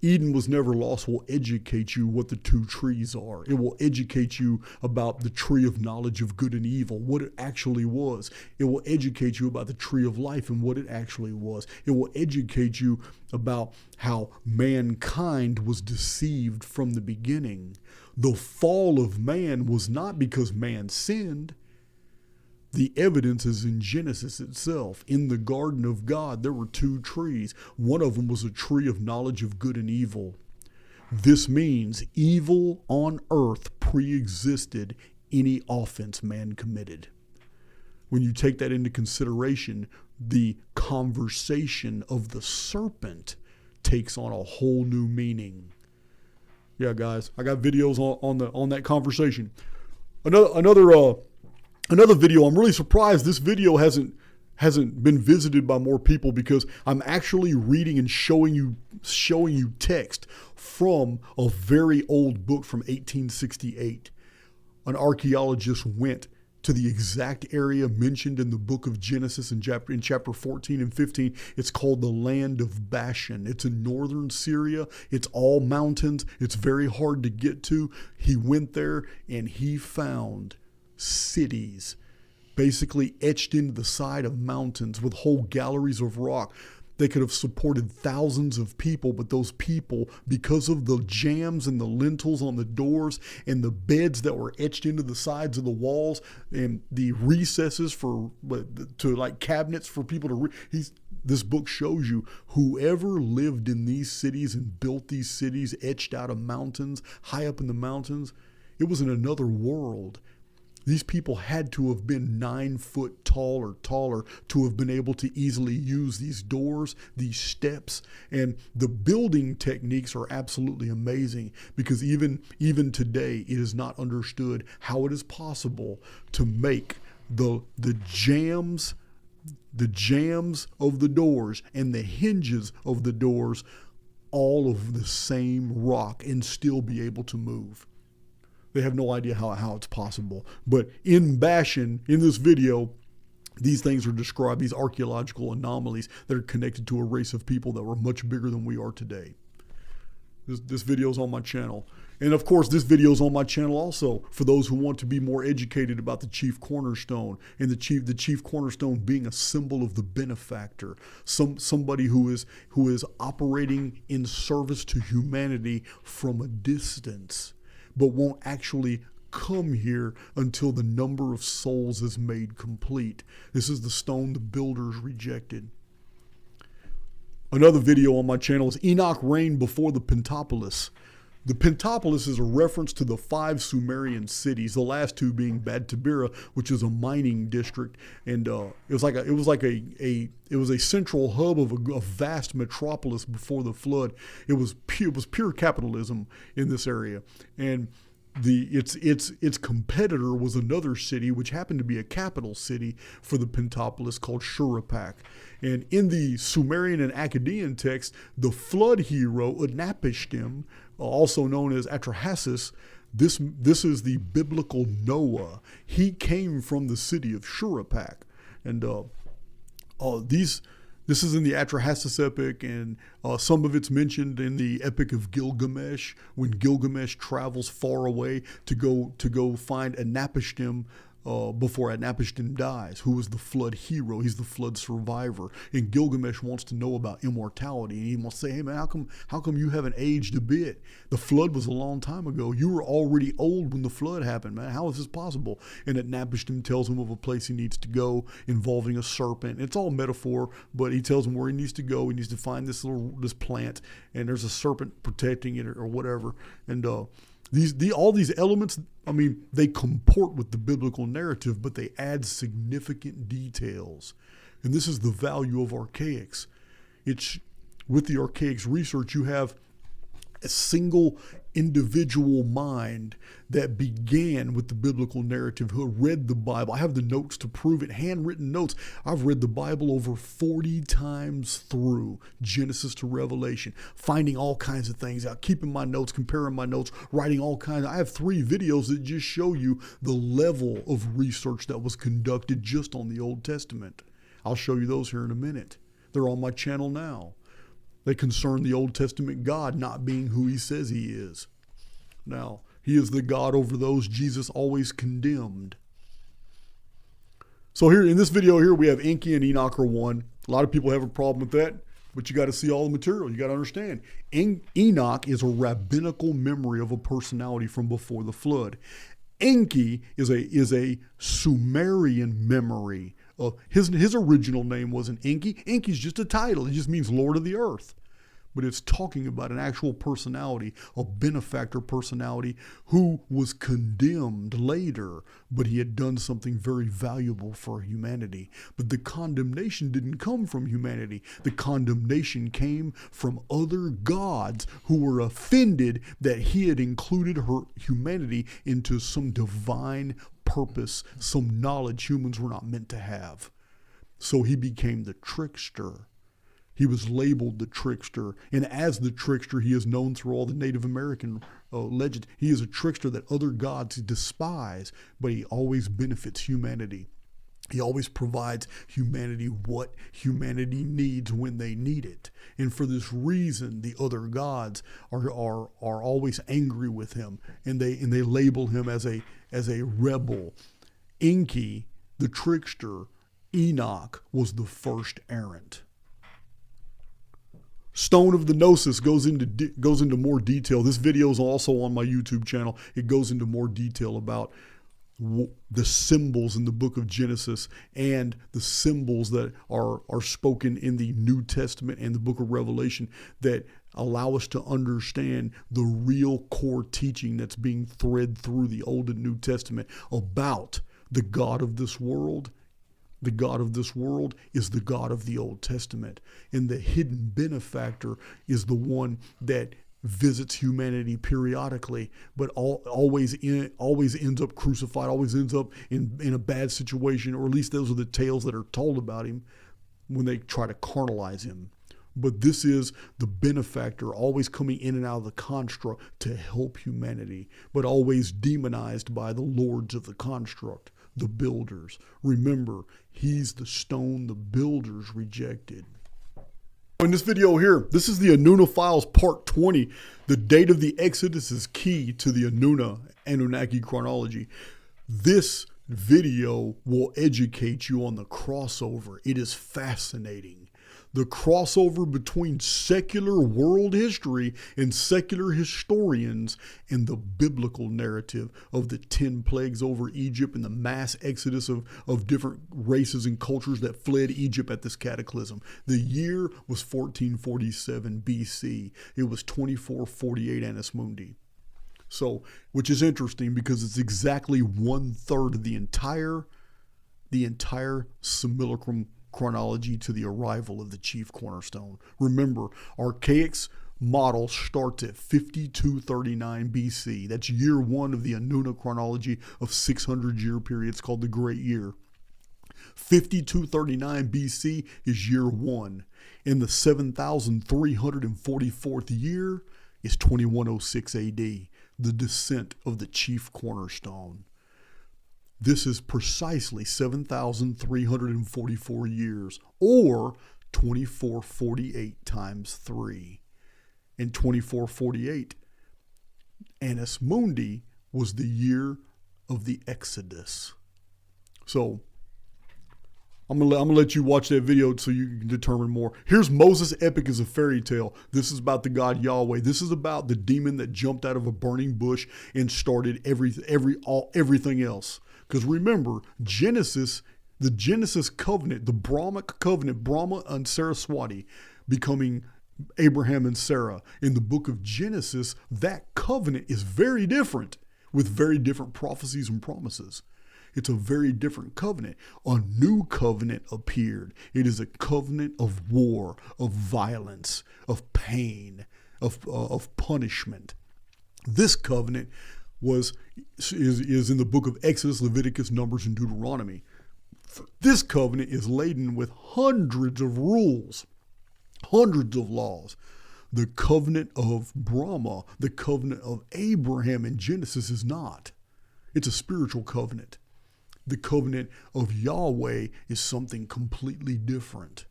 Eden was never lost will educate you what the two trees are. It will educate you about the tree of knowledge of good and evil, what it actually was. It will educate you about the tree of life and what it actually was. It will educate you about how mankind was deceived from the beginning. The fall of man was not because man sinned. The evidence is in Genesis itself. In the garden of God, there were two trees. One of them was a tree of knowledge of good and evil. This means evil on earth pre-existed any offense man committed. When you take that into consideration, the conversation of the serpent takes on a whole new meaning. Yeah, guys, I got videos on that conversation. Another video, I'm really surprised this video hasn't been visited by more people because I'm actually reading and showing you text from a very old book from 1868. An archaeologist went to the exact area mentioned in the book of Genesis in chapter 14 and 15. It's called the land of Bashan. It's in northern Syria. It's all mountains. It's very hard to get to. He went there and he found cities basically etched into the side of mountains with whole galleries of rock. They could have supported thousands of people, but those people, because of the jambs and the lintels on the doors and the beds that were etched into the sides of the walls and the recesses to like cabinets for people to read, this book shows you whoever lived in these cities and built these cities etched out of mountains, high up in the mountains, it was in another world. These people had to have been 9 foot tall or taller to have been able to easily use these doors, these steps, and the building techniques are absolutely amazing because even today it is not understood how it is possible to make the jambs of the doors and the hinges of the doors all of the same rock and still be able to move. They have no idea how it's possible. But in Bashan, in this video, these things are described, these archaeological anomalies that are connected to a race of people that were much bigger than we are today. This video is on my channel. And of course, this video is on my channel also for those who want to be more educated about the chief cornerstone and the chief cornerstone being a symbol of the benefactor, somebody who is operating in service to humanity from a distance, but won't actually come here until the number of souls is made complete. This is the stone the builders rejected. Another video on my channel is Enoch reigned before the Pentapolis. The Pentapolis is a reference to the 5 Sumerian cities, the last 2 being Bad Tabira, which is a mining district, and it was a central hub of a vast metropolis before the flood. It was pure capitalism in this area, and its competitor was another city, which happened to be a capital city for the Pentapolis, called Shuruppak. And in the Sumerian and Akkadian text, the flood hero Utnapishtim, also known as Archaix, this is the biblical Noah. He came from the city of Shuruppak, and this is in the Archaix epic, and some of it's mentioned in the Epic of Gilgamesh, when Gilgamesh travels far away to go find Utnapishtim before Utnapishtim dies, who was the flood hero. He's the flood survivor, and Gilgamesh wants to know about immortality, and he wants to say, "Hey man, how come you haven't aged a bit? The flood was a long time ago. You were already old when the flood happened, man. How is this possible?" And Utnapishtim tells him of a place he needs to go involving a serpent. It's all metaphor, but he tells him where he needs to go. He needs to find this plant, and there's a serpent protecting it or whatever. And all these elements, I mean, they comport with the biblical narrative, but they add significant details. And this is the value of Archaix. With the Archaix research, you have a single individual mind that began with the biblical narrative, who read the Bible. I have the notes to prove it, handwritten notes. I've read the Bible over 40 times through, Genesis to Revelation, finding all kinds of things out, keeping my notes, comparing my notes, writing all kinds. I have 3 videos that just show you the level of research that was conducted just on the Old Testament. I'll show you those here in a minute. They're on my channel now. They concern the Old Testament God not being who he says he is. Now, he is the God over those Jesus always condemned. So here in this video here, we have Enki and Enoch are one. A lot of people have a problem with that, but you got to see all the material. You got to understand. Enoch is a rabbinical memory of a personality from before the flood. Enki is a Sumerian memory. His original name wasn't Enki. Enki's just a title. It just means Lord of the Earth. But it's talking about an actual personality, a benefactor personality who was condemned later, but he had done something very valuable for humanity. But the condemnation didn't come from humanity. The condemnation came from other gods who were offended that he had included humanity into some divine purpose, some knowledge humans were not meant to have. So he became the trickster. He was labeled the trickster, and as the trickster, he is known through all the Native American legends. He is a trickster that other gods despise, but he always benefits humanity. He always provides humanity what humanity needs when they need it. And for this reason, the other gods are always angry with him, and they label him as a rebel. Enki, the trickster, Enoch was the first errant. Stone of the Gnosis goes into more detail. This video is also on my YouTube channel. It goes into more detail about the symbols in the book of Genesis and the symbols that are spoken in the New Testament and the book of Revelation that allow us to understand the real core teaching that's being thread through the Old and New Testament about the God of this world. The God of this world is the God of the Old Testament. And the hidden benefactor is the one that visits humanity periodically, but always ends up crucified, always ends up in a bad situation, or at least those are the tales that are told about him when they try to carnalize him. But this is the benefactor, always coming in and out of the construct to help humanity, but always demonized by the lords of the construct, the builders. Remember, he's the stone the builders rejected. In this video here, this is the Anuna Files Part 20. The date of the Exodus is key to the Anunnaki chronology. This video will educate you on the crossover. It is fascinating. the crossover between secular world history and secular historians and the biblical narrative of the 10 plagues over Egypt and the mass exodus of different races and cultures that fled Egypt at this cataclysm. The year was 1447 BC. It was 2448 Annus Mundi. So, which is interesting because it's exactly 1/3 of the entire simulacrum chronology to the arrival of the chief cornerstone. Remember, Archaix's model starts at 5239 BC. That's year 1 of the Anuna chronology of 600-year period. It's called the Great Year. 5239 BC is year 1. In the 7344th year is 2106 AD, the descent of the chief cornerstone. This is precisely 7,344 years, or 2448 times 3. In 2448, Annus Mundi was the year of the Exodus. So, I'm gonna let you watch that video so you can determine more. Here's Moses' epic as a fairy tale. This is about the God Yahweh. This is about the demon that jumped out of a burning bush and started everything else. Because remember, Genesis, the Genesis covenant, the Brahmic covenant, Brahma and Saraswati becoming Abraham and Sarah. In the book of Genesis, that covenant is very different with very different prophecies and promises. It's a very different covenant. A new covenant appeared. It is a covenant of war, of violence, of pain, of punishment. This covenant is in the book of Exodus, Leviticus, Numbers, and Deuteronomy. This covenant is laden with hundreds of rules, hundreds of laws. The covenant of Brahma, the covenant of Abraham in Genesis is not. It's a spiritual covenant. The covenant of Yahweh is something completely different.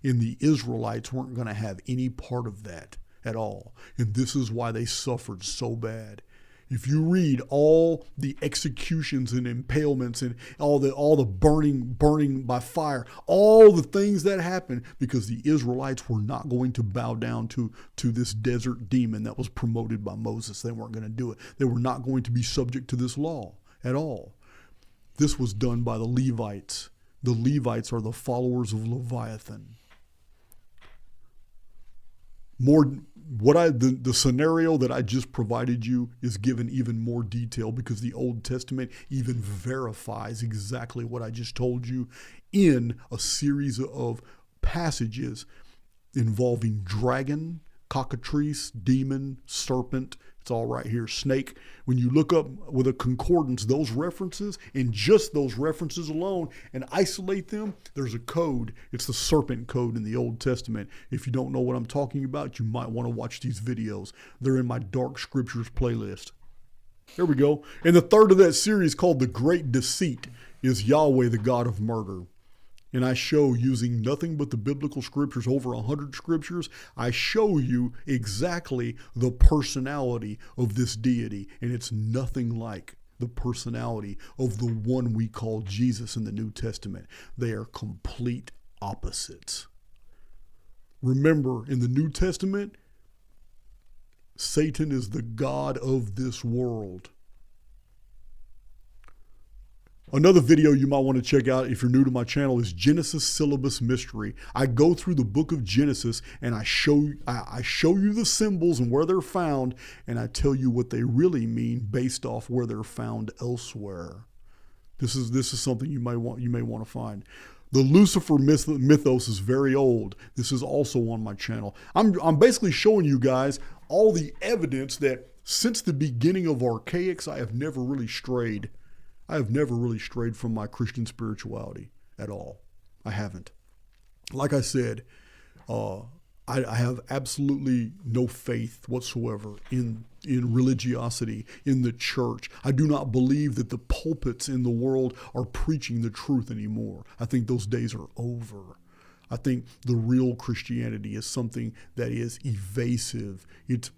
And the Israelites weren't going to have any part of that at all. And this is why they suffered so bad. If you read all the executions and impalements and all the burning by fire, all the things that happened because the Israelites were not going to bow down to this desert demon that was promoted by Moses. They weren't going to do it. They were not going to be subject to this law at all. This was done by the Levites. The Levites are the followers of Leviathan. The scenario that I just provided you is given even more detail because the Old Testament even verifies exactly what I just told you in a series of passages involving dragon, cockatrice, demon, serpent. It's all right here, snake. When you look up with a concordance those references and just those references alone and isolate them, there's a code. It's the serpent code in the Old Testament. If you don't know what I'm talking about, you might want to watch these videos. They're in my Dark Scriptures playlist. There we go. And the third of that series, called The Great Deceit, is Yahweh, the God of murder. And I show, using nothing but the biblical scriptures, over 100 scriptures, I show you exactly the personality of this deity. And it's nothing like the personality of the one we call Jesus in the New Testament. They are complete opposites. Remember, in the New Testament, Satan is the god of this world. Another video you might want to check out if you're new to my channel is Genesis Syllabus Mystery. I go through the book of Genesis and I show you the symbols and where they're found, and I tell you what they really mean based off where they're found elsewhere. This is something you may want to find. The Lucifer mythos is very old. This is also on my channel. I'm basically showing you guys all the evidence that since the beginning of Archaix, I have never really strayed. I have never really strayed from my Christian spirituality at all. I haven't. Like I said, I have absolutely no faith whatsoever in religiosity, in the church. I do not believe that the pulpits in the world are preaching the truth anymore. I think those days are over. I think the real Christianity is something that is evasive. It's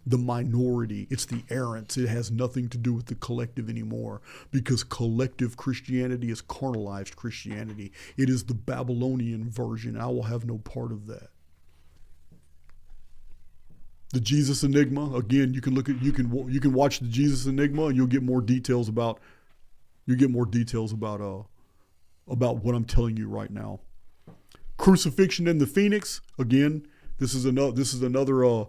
the minority. It's the errants. It has nothing to do with the collective anymore, because collective Christianity is carnalized Christianity. It is the Babylonian version. I will have no part of that. The Jesus Enigma, again, you can watch the Jesus Enigma and you'll get more details about what I'm telling you right now. Crucifixion and the Phoenix, again, this is another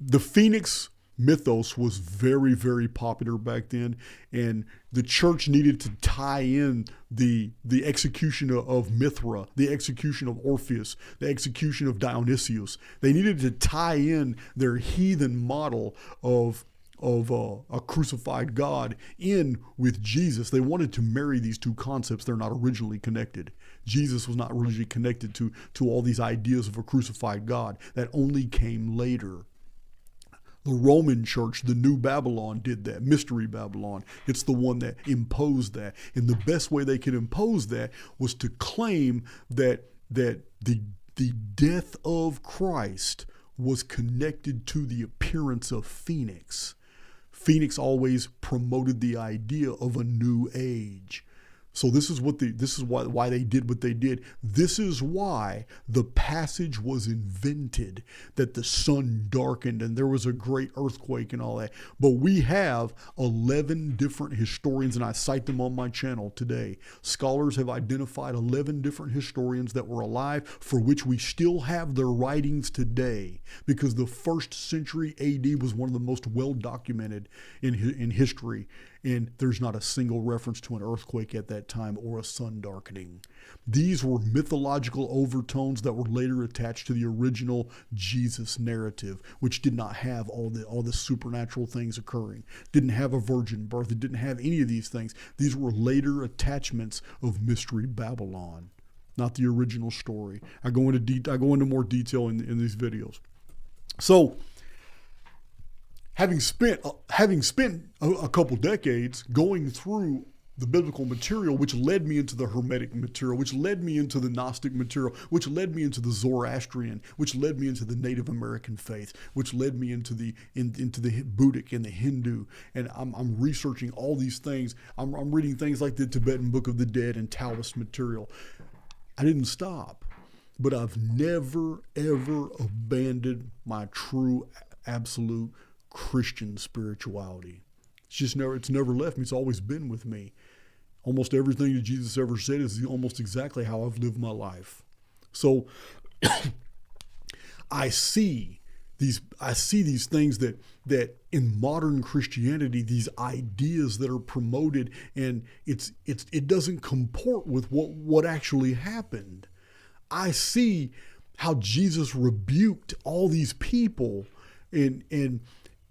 the Phoenix mythos was very, very popular back then, and the church needed to tie in the execution of Mithra, the execution of Orphis, the execution of Dionysius. They needed to tie in their heathen model of a crucified God in with Jesus. They wanted to marry these two concepts. They're not originally connected. Jesus was not originally connected to all these ideas of a crucified God. That only came later. The Roman church, the New Babylon, did that. Mystery Babylon. It's the one that imposed that. And the best way they could impose that was to claim that the death of Christ was connected to the appearance of Phoenix. Phoenix always promoted the idea of a new age. So this is why they did what they did. This is why the passage was invented, that the sun darkened and there was a great earthquake and all that. But we have 11 different historians, and I cite them on my channel today. Scholars have identified 11 different historians that were alive for which we still have their writings today, because the 1st century AD was one of the most well documented in history. And there's not a single reference to an earthquake at that time or a sun darkening. These were mythological overtones that were later attached to the original Jesus narrative, which did not have all the supernatural things occurring. Didn't have a virgin birth. It didn't have any of these things. These were later attachments of Mystery Babylon, not the original story. I go into more detail in these videos. So, having spent a couple decades going through the biblical material, which led me into the Hermetic material, which led me into the Gnostic material, which led me into the Zoroastrian, which led me into the Native American faith, which led me into the Buddhic and the Hindu, and I'm researching all these things. I'm reading things like the Tibetan Book of the Dead and Taoist material. I didn't stop, but I've never ever abandoned my true, absolute Christian spirituality. It's never left me. It's always been with me. Almost everything that Jesus ever said is almost exactly how I've lived my life. So I see these things that in modern Christianity, these ideas that are promoted, and it doesn't comport with what actually happened. I see how Jesus rebuked all these people, and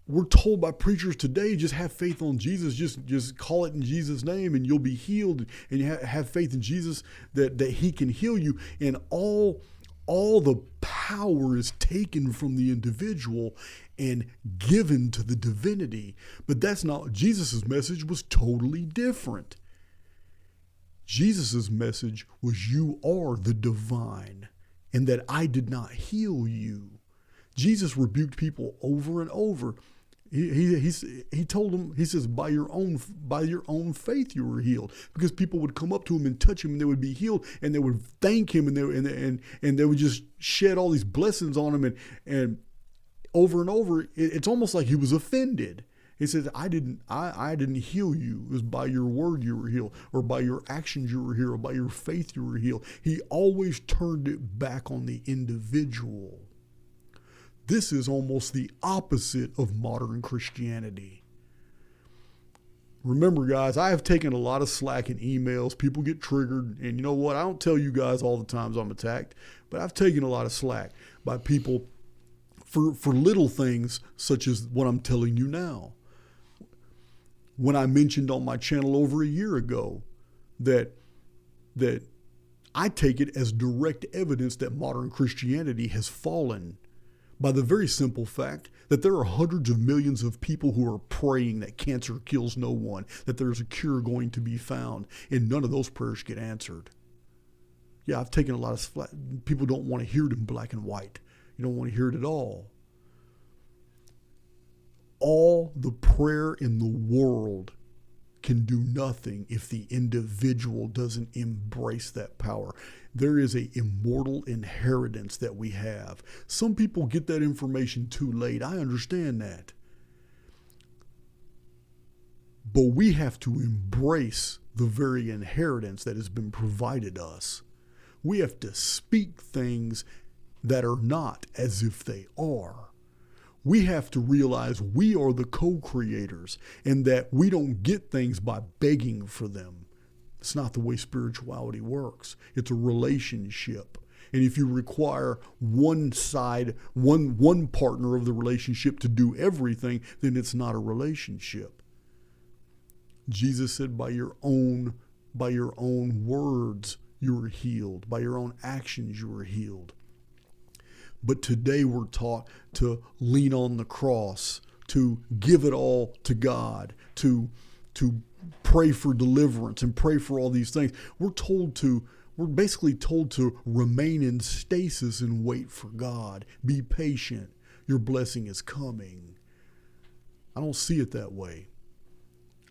we're told by preachers today, just have faith on Jesus, just call it in Jesus' name and you'll be healed, and you have faith in Jesus that he can heal you, and all the power is taken from the individual and given to the divinity. But that's not, Jesus' message was totally different. Jesus' message was, you are the divine, and that I did not heal you. Jesus rebuked people over and over. He told them, he says, by your own faith you were healed, because people would come up to him and touch him and they would be healed, and they would thank him, and they would just shed all these blessings on him, and over and over, it's almost like he was offended. He says, I didn't heal you. It was by your word you were healed, or by your actions you were healed, or by your faith you were healed. He always turned it back on the individual. This is almost the opposite of modern Christianity. Remember, guys, I have taken a lot of slack in emails. People get triggered. And you know what? I don't tell you guys all the times I'm attacked, but I've taken a lot of slack by people for little things such as what I'm telling you now. When I mentioned on my channel over a year ago that I take it as direct evidence that modern Christianity has fallen, by the very simple fact that there are hundreds of millions of people who are praying that cancer kills no one, that there's a cure going to be found, and none of those prayers get answered. Yeah, I've taken a lot of flat. People don't want to hear it in black and white. You don't want to hear it at all. All the prayer in the world can do nothing if the individual doesn't embrace that power. There is an immortal inheritance that we have. Some people get that information too late. I understand that. But we have to embrace the very inheritance that has been provided us. We have to speak things that are not as if they are. We have to realize we are the co-creators and that we don't get things by begging for them. It's not the way spirituality works. It's a relationship. And if you require one side, one partner of the relationship to do everything, then it's not a relationship. Jesus said, by your own words, you are healed. By your own actions, you are healed. But today we're taught to lean on the cross, to give it all to God, to pray for deliverance and pray for all these things. We're basically told to remain in stasis and wait for God. Be patient. Your blessing is coming. I don't see it that way.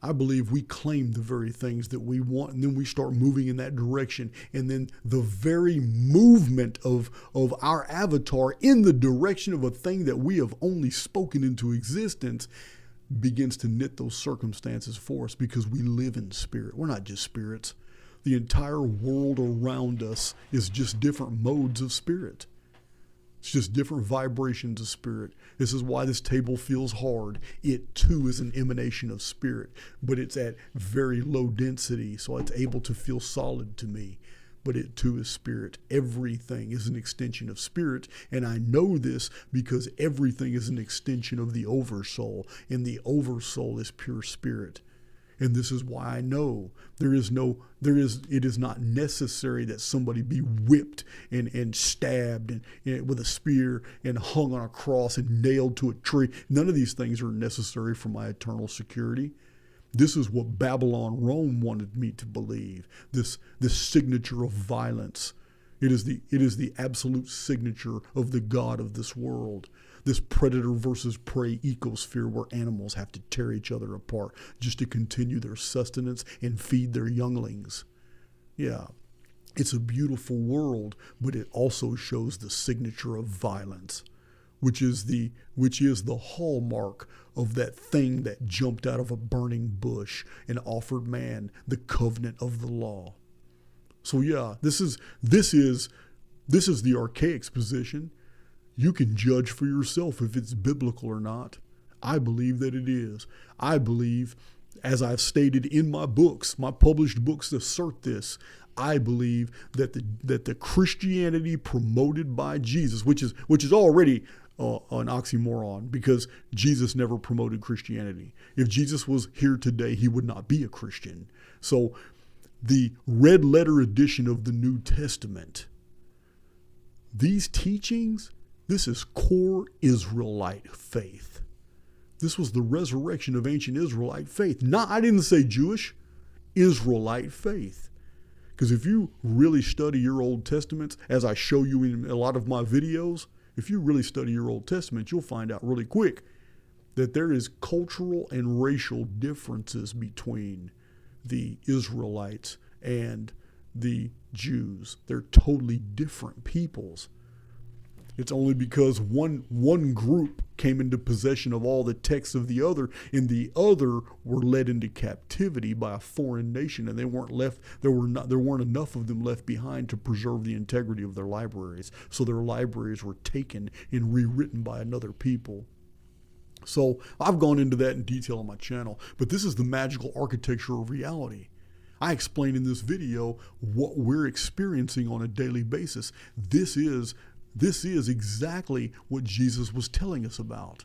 I believe we claim the very things that we want, and then we start moving in that direction. And then the very movement of our avatar in the direction of a thing that we have only spoken into existence begins to knit those circumstances for us, because we live in spirit. We're not just spirits. The entire world around us is just different modes of spirit. It's just different vibrations of spirit. This is why this table feels hard. It too is an emanation of spirit, but it's at very low density, so it's able to feel solid to me. But it too is spirit. Everything is an extension of spirit, and I know this because everything is an extension of the oversoul, and the oversoul is pure spirit. And this is why I know it is not necessary that somebody be whipped and stabbed and with a spear and hung on a cross and nailed to a tree. None of these things are necessary for my eternal security. This is what Babylon Rome wanted me to believe. This signature of violence. It is the absolute signature of the God of this world. This predator versus prey ecosphere where animals have to tear each other apart just to continue their sustenance and feed their younglings. Yeah, it's a beautiful world, but it also shows the signature of violence, which is the hallmark of that thing that jumped out of a burning bush and offered man the covenant of the law. So yeah, this is the Archaix position. You can judge for yourself if it's biblical or not. I believe that it is. I believe, as I've stated in my books, my published books assert this. I believe that the Christianity promoted by Jesus, which is already an oxymoron, because Jesus never promoted Christianity. If Jesus was here today, he would not be a Christian. So the red letter edition of the New Testament, these teachings, this is core Israelite faith. This was the resurrection of ancient Israelite faith. I didn't say Jewish, Israelite faith. Because if you really study your Old Testaments, as I show you in a lot of my videos, if you really study your Old Testament, you'll find out really quick that there is cultural and racial differences between the Israelites and the Jews. They're totally different peoples. It's only because one group came into possession of all the texts of the other, and the other were led into captivity by a foreign nation, and there weren't enough of them left behind to preserve the integrity of their libraries. So their libraries were taken and rewritten by another people. So I've gone into that in detail on my channel, but this is the magical architecture of reality. I explain in this video what we're experiencing on a daily basis. This is exactly what Jesus was telling us about,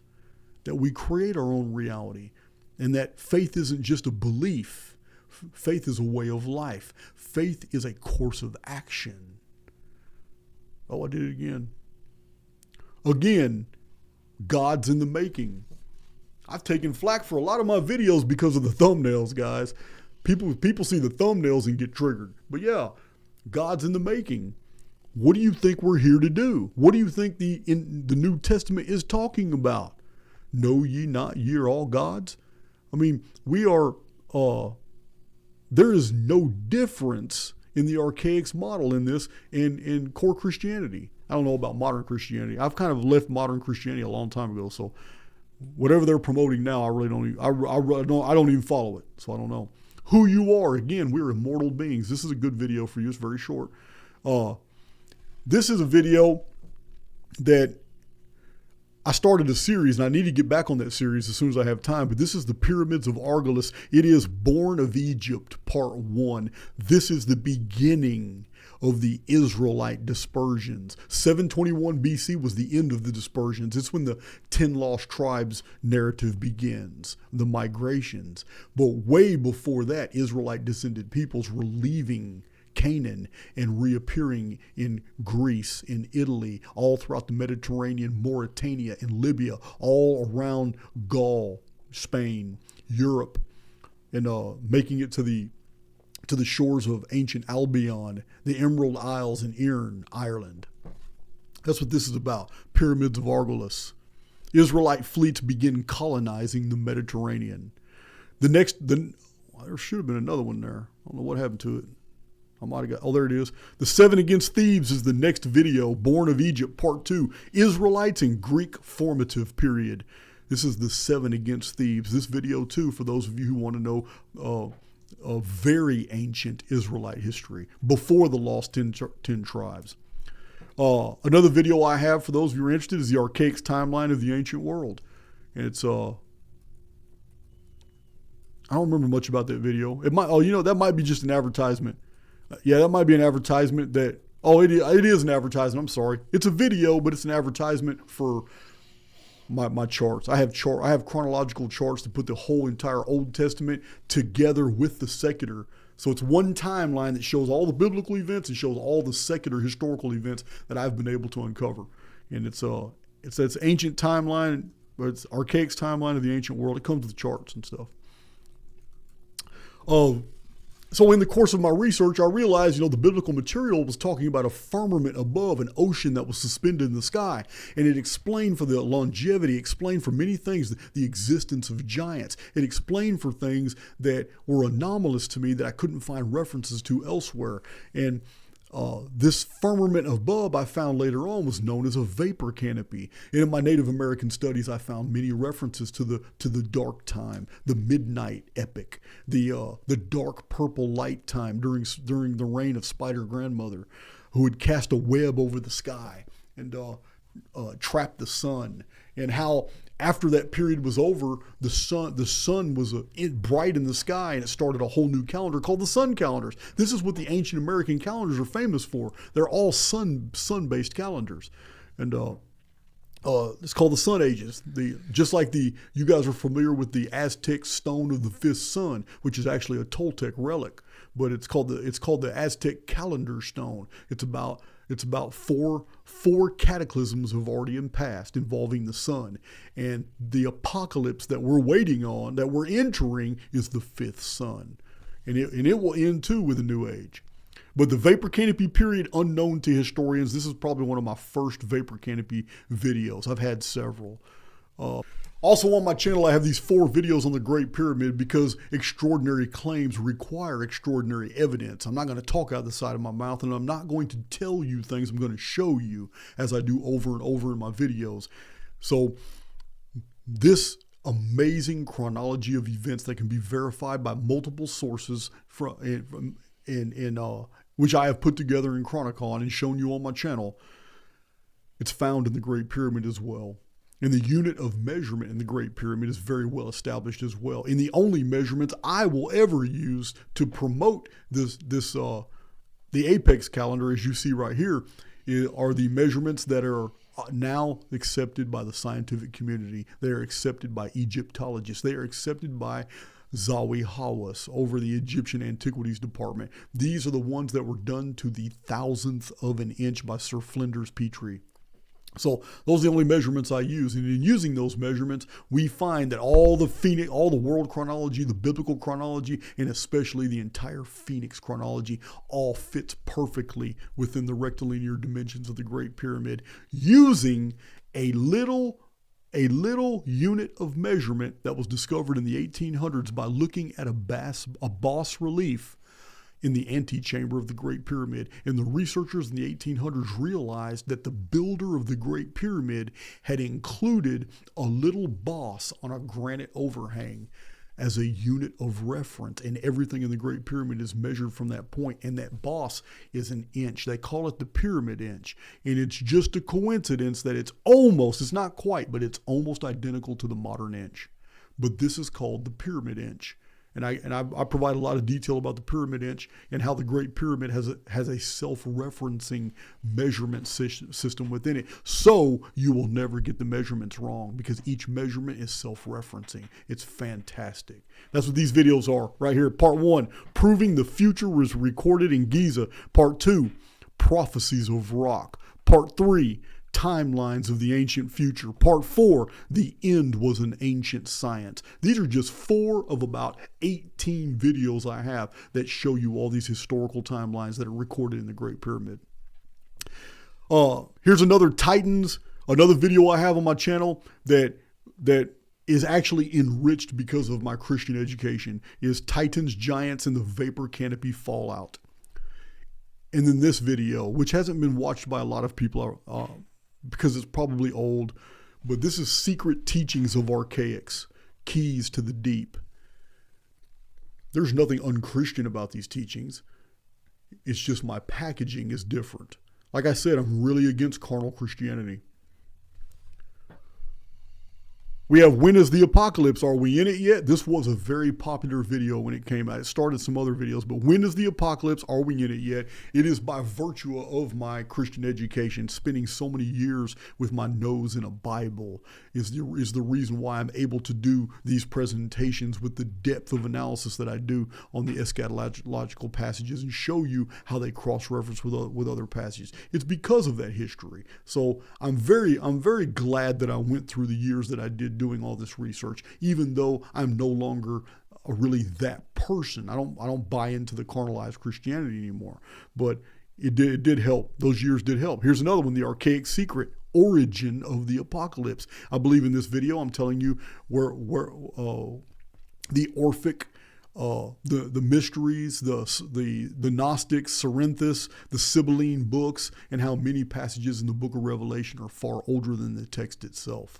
that we create our own reality, and that faith isn't just a belief. Faith is a way of life. Faith is a course of action. Oh, I did it again. Again, God's in the making. I've taken flack for a lot of my videos because of the thumbnails, guys. People see the thumbnails and get triggered. But yeah, God's in the making. What do you think we're here to do? What do you think the New Testament is talking about? Know ye not ye are all gods? I mean, we are, there is no difference in the Archaix model in this in core Christianity. I don't know about modern Christianity. I've kind of left modern Christianity a long time ago, so whatever they're promoting now, I really don't even, I don't even follow it, so I don't know. Who you are, again, we're immortal beings. This is a good video for you. It's very short. This is a video that I started a series, and I need to get back on that series as soon as I have time, but this is the Pyramids of Argolis. It is Born of Egypt, Part 1. This is the beginning of the Israelite dispersions. 721 BC was the end of the dispersions. It's when the 10 lost tribes narrative begins, the migrations. But way before that, Israelite descended peoples were leaving Canaan and reappearing in Greece, in Italy, all throughout the Mediterranean, Mauritania, and Libya, all around Gaul, Spain, Europe, and making it to the shores of ancient Albion, the Emerald Isles, and Erin, Ireland. That's what this is about. Pyramids of Argolis. Israelite fleets begin colonizing the Mediterranean. There should have been another one there. I don't know what happened to it. I might have got, oh, there it is. The 7 Against Thebes is the next video. Born of Egypt, Part 2. Israelites in Greek formative period. This is the 7 Against Thebes. This video, too, for those of you who want to know a very ancient Israelite history, before the lost 10 tribes. Another video I have, for those of you who are interested, is the Archaix timeline of the ancient world. And it's, I don't remember much about that video. It might, that might be just an advertisement. Yeah, that might be an advertisement that, it is an advertisement. I'm sorry. It's a video, but it's an advertisement for my charts. I have chronological charts to put the whole entire Old Testament together with the secular. So it's one timeline that shows all the biblical events and shows all the secular historical events that I've been able to uncover. And it's ancient timeline, but it's Archaix timeline of the ancient world. It comes with charts and stuff. So in the course of my research, I realized, the biblical material was talking about a firmament above, an ocean that was suspended in the sky. And it explained for the longevity, explained for many things, the existence of giants. It explained for things that were anomalous to me that I couldn't find references to elsewhere. And this firmament above, I found later on, was known as a vapor canopy. And in my Native American studies, I found many references to the dark time, the midnight epic, the dark purple light time during the reign of Spider Grandmother, who would cast a web over the sky and trap the sun, and how after that period was over, the sun was bright in the sky, and it started a whole new calendar called the sun calendars. This is what the ancient American calendars are famous for. They're all sun-based calendars, and it's called the Sun Ages. Just like you guys are familiar with the Aztec stone of the fifth sun, which is actually a Toltec relic, but it's called the Aztec calendar stone. It's about four cataclysms have already passed involving the sun. And the apocalypse that we're waiting on, that we're entering, is the fifth sun. And it will end too with a new age. But the vapor canopy period, unknown to historians, this is probably one of my first vapor canopy videos. I've had several. Also on my channel, I have these 4 videos on the Great Pyramid because extraordinary claims require extraordinary evidence. I'm not going to talk out the side of my mouth, and I'm not going to tell you things. I'm going to show you, as I do over and over in my videos. So this amazing chronology of events that can be verified by multiple sources which I have put together in Chronicon and shown you on my channel, it's found in the Great Pyramid as well. And the unit of measurement in the Great Pyramid is very well established as well. And the only measurements I will ever use to promote the Apex calendar, as you see right here, are the measurements that are now accepted by the scientific community. They are accepted by Egyptologists. They are accepted by Zawi Hawass over the Egyptian Antiquities Department. These are the ones that were done to the 1,000th of an inch by Sir Flinders Petrie. So those are the only measurements I use. And in using those measurements, we find that all the world chronology, the biblical chronology, and especially the entire Phoenix chronology all fits perfectly within the rectilinear dimensions of the Great Pyramid using a little unit of measurement that was discovered in the 1800s by looking at a bas relief in the antechamber of the Great Pyramid. And the researchers in the 1800s realized that the builder of the Great Pyramid had included a little boss on a granite overhang as a unit of reference, and everything in the Great Pyramid is measured from that point, and that boss is an inch. They call it the pyramid inch, and it's just a coincidence that it's not quite, but it's almost identical to the modern inch. But this is called the pyramid inch. And I provide a lot of detail about the pyramid inch and how the Great Pyramid has a self-referencing measurement system within it. So you will never get the measurements wrong because each measurement is self-referencing. It's fantastic. That's what these videos are right here. Part 1, proving the future was recorded in Giza. Part 2, prophecies of rock. Part 3, timelines of the ancient future. Part 4, the end was an ancient science. These are just 4 of about 18 videos I have that show you all these historical timelines that are recorded in the Great Pyramid. Here's another video I have on my channel that is actually enriched because of my Christian education, is Titans, Giants, and the Vapor Canopy Fallout. And then this video, which hasn't been watched by a lot of people, because it's probably old, but this is Secret Teachings of Archaix, Keys to the Deep. There's nothing unchristian about these teachings. It's just my packaging is different. Like I said, I'm really against carnal Christianity. We have When is the Apocalypse? Are we in it yet? This was a very popular video when it came out. It started some other videos, but When is the Apocalypse? Are we in it yet? It is by virtue of my Christian education, spending so many years with my nose in a Bible is the reason why I'm able to do these presentations with the depth of analysis that I do on the eschatological passages and show you how they cross-reference with other passages. It's because of that history. So I'm very glad that I went through the years that I did doing all this research, even though I'm no longer really that person. I don't buy into the carnalized Christianity anymore, but it did help. Those years did help. Here's another one, the Archaic Secret, Origin of the Apocalypse. I believe in this video I'm telling you where the Orphic, the mysteries, the Gnostics, Cerinthus, the Sibylline books, and how many passages in the book of Revelation are far older than the text itself.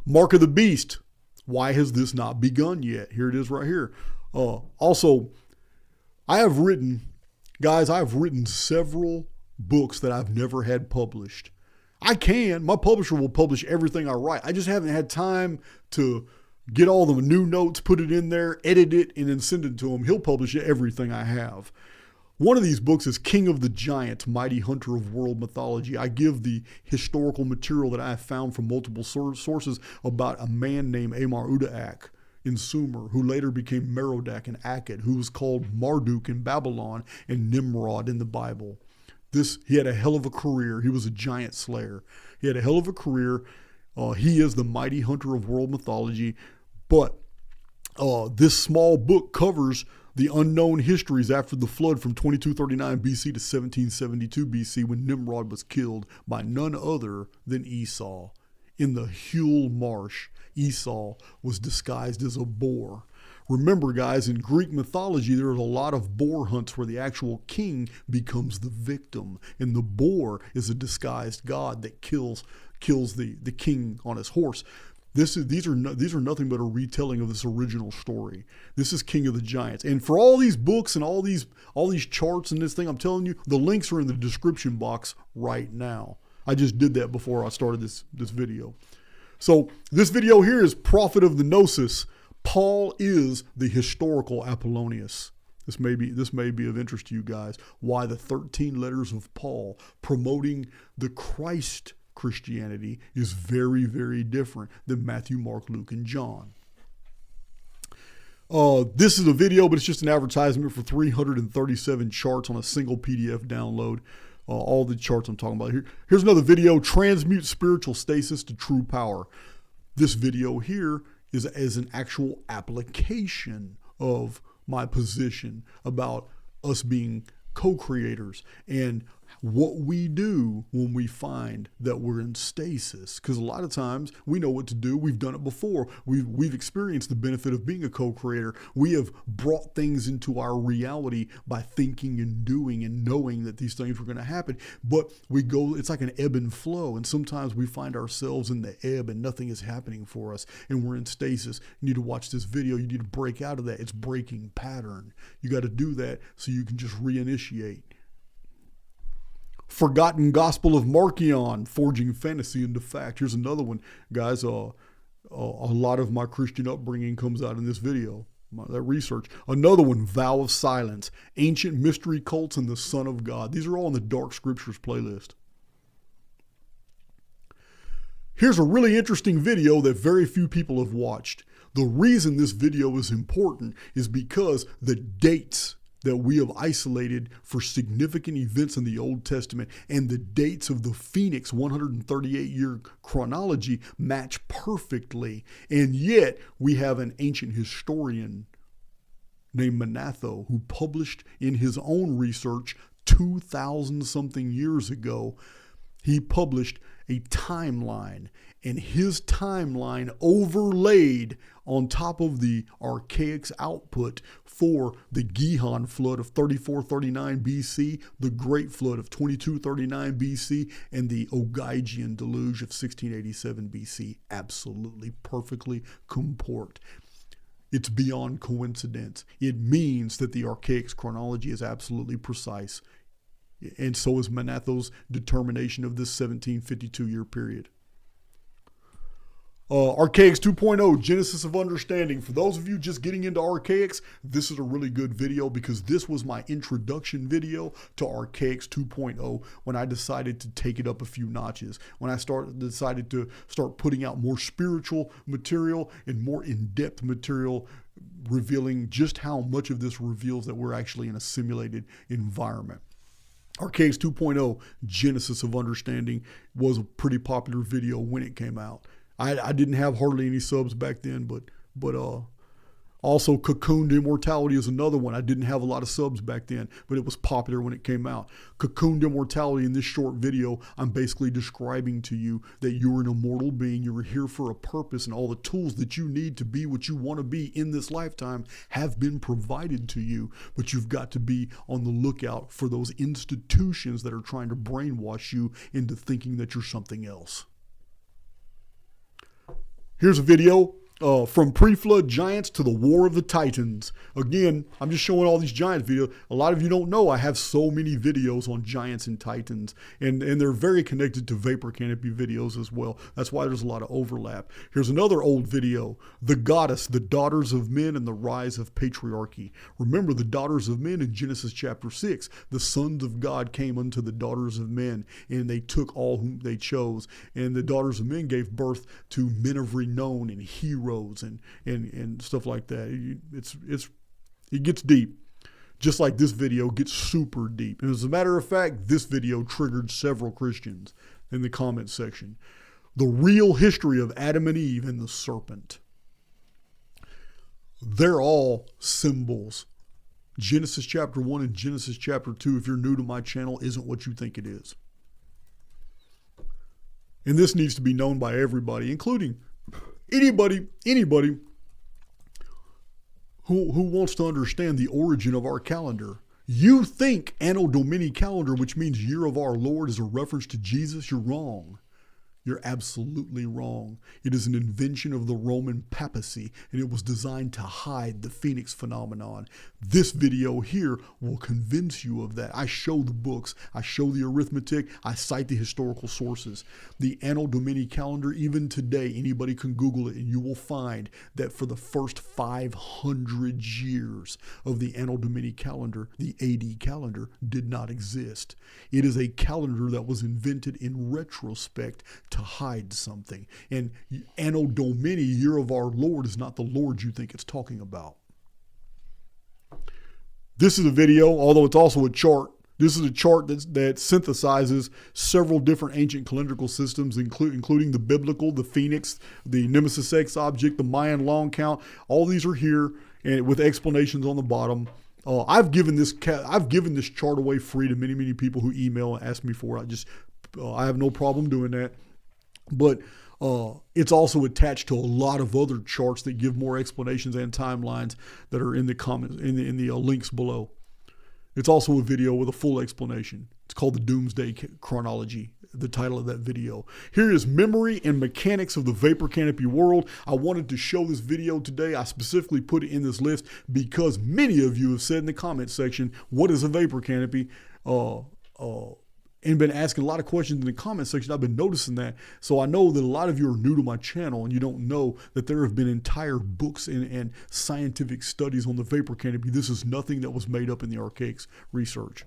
Mark of the Beast. Why has this not begun yet? Here it is right here. Also, I've written several books that I've never had published. My publisher will publish everything I write. I just haven't had time to get all the new notes, put it in there, edit it, and then send it to him. He'll publish everything I have. One of these books is King of the Giants, Mighty Hunter of World Mythology. I give the historical material that I have found from multiple sources about a man named Amar Udaak in Sumer, who later became Merodach in Akkad, who was called Marduk in Babylon and Nimrod in the Bible. He had a hell of a career. He was a giant slayer. He had a hell of a career. He is the Mighty Hunter of World Mythology, but this small book covers the unknown histories after the flood from 2239 BC to 1772 BC, when Nimrod was killed by none other than Esau. In the Hule Marsh, Esau was disguised as a boar. Remember, guys, in Greek mythology, there are a lot of boar hunts where the actual king becomes the victim, and the boar is a disguised god that kills the king on his horse. These are nothing but a retelling of this original story. This is King of the Giants. And for all these books and all these charts and this thing, I'm telling you, the links are in the description box right now. I just did that before I started this video. So this video here is Prophet of the Gnosis. Paul is the historical Apollonius. This may be of interest to you guys. Why the 13 letters of Paul promoting the Christ Christianity is very, very different than Matthew, Mark, Luke, and John. This is a video, but it's just an advertisement for 337 charts on a single PDF download. all the charts I'm talking about here. Here's another video, transmute spiritual stasis to true power. This video here is as an actual application of my position about us being co-creators and what we do when we find that we're in stasis. Because a lot of times we know what to do. We've done it before. We've experienced the benefit of being a co-creator. We have brought things into our reality by thinking and doing and knowing that these things were going to happen. But we go, it's like an ebb and flow. And sometimes we find ourselves in the ebb and nothing is happening for us. And we're in stasis. You need to watch this video. You need to break out of that. It's breaking pattern. You got to do that so you can just reinitiate. Forgotten Gospel of Marcion, forging fantasy into fact. Here's another one, guys. A lot of my Christian upbringing comes out in this video, that research. Another one, Vow of Silence, ancient mystery cults and the Son of God. These are all in the Dark Scriptures playlist. Here's a really interesting video that very few people have watched. The reason this video is important is because the dates that we have isolated for significant events in the Old Testament and the dates of the Phoenix 138-year chronology match perfectly. And yet we have an ancient historian named Manetho who published in his own research 2,000 something years ago. He published a timeline, and his timeline overlaid on top of the Archaix output for the Gihon flood of 3439 BC, the Great Flood of 2239 BC, and the Ogygian deluge of 1687 BC. Absolutely perfectly comport. It's beyond coincidence. It means that the Archaix chronology is absolutely precise. And so is Manetho's determination of this 1752-year period. Archaix 2.0, Genesis of Understanding. For those of you just getting into Archaix, this is a really good video because this was my introduction video to Archaix 2.0 when I decided to take it up a few notches. When I decided to start putting out more spiritual material and more in-depth material, revealing just how much of this reveals that we're actually in a simulated environment. Archaix 2.0, Genesis of Understanding, was a pretty popular video when it came out. I didn't have hardly any subs back then, but also Cocooned Immortality is another one. I didn't have a lot of subs back then, but it was popular when it came out. Cocooned Immortality, in this short video, I'm basically describing to you that you're an immortal being, you're here for a purpose, and all the tools that you need to be what you want to be in this lifetime have been provided to you, but you've got to be on the lookout for those institutions that are trying to brainwash you into thinking that you're something else. Here's a video from pre-flood giants to the war of the titans. Again, I'm just showing all these giants videos. A lot of you don't know I have so many videos on giants and titans, and they're very connected to Vapor Canopy videos as well. That's why there's a lot of overlap. Here's another old video, The Goddess, the Daughters of Men and the Rise of Patriarchy. Remember the daughters of men in Genesis chapter 6. The sons of God came unto the daughters of men, and they took all whom they chose. And the daughters of men gave birth to men of renown and heroes and stuff like that. It gets deep, just like this video gets super deep. And as a matter of fact, this video triggered several Christians in the comment section. The real history of Adam and Eve and the serpent. They're all symbols. Genesis chapter 1 and Genesis chapter 2, if you're new to my channel, isn't what you think it is. And this needs to be known by everybody, including anybody who wants to understand the origin of our calendar. You think Anno Domini calendar, which means year of our Lord, is a reference to Jesus. You're wrong. You're absolutely wrong. It is an invention of the Roman papacy, and it was designed to hide the Phoenix phenomenon. This video here will convince you of that. I show the books, I show the arithmetic, I cite the historical sources. The Anno Domini calendar, even today, anybody can Google it, and you will find that for the first 500 years of the Anno Domini calendar, the AD calendar did not exist. It is a calendar that was invented in retrospect to hide something. And Anno Domini, year of our Lord, is not the Lord you think it's talking about. This is a video, although it's also a chart, This is a chart that synthesizes several different ancient calendrical systems, including the biblical, the phoenix, the Nemesis X object, the Mayan long count. All these are here, and with explanations on the bottom. I've given this chart away free to many people who email and ask me for it. I have no problem doing that. But it's also attached to a lot of other charts that give more explanations and timelines that are in the comments in the links below. It's also a video with a full explanation. It's called the Doomsday Chronology, the title of that video. Here is Memory and Mechanics of the Vapor Canopy World. I wanted to show this video today. I specifically put it in this list because many of you have said in the comment section, what is a vapor canopy? And been asking a lot of questions in the comment section. I've been noticing that. So I know that a lot of you are new to my channel and you don't know that there have been entire books and scientific studies on the vapor canopy. This is nothing that was made up in the Archaix research.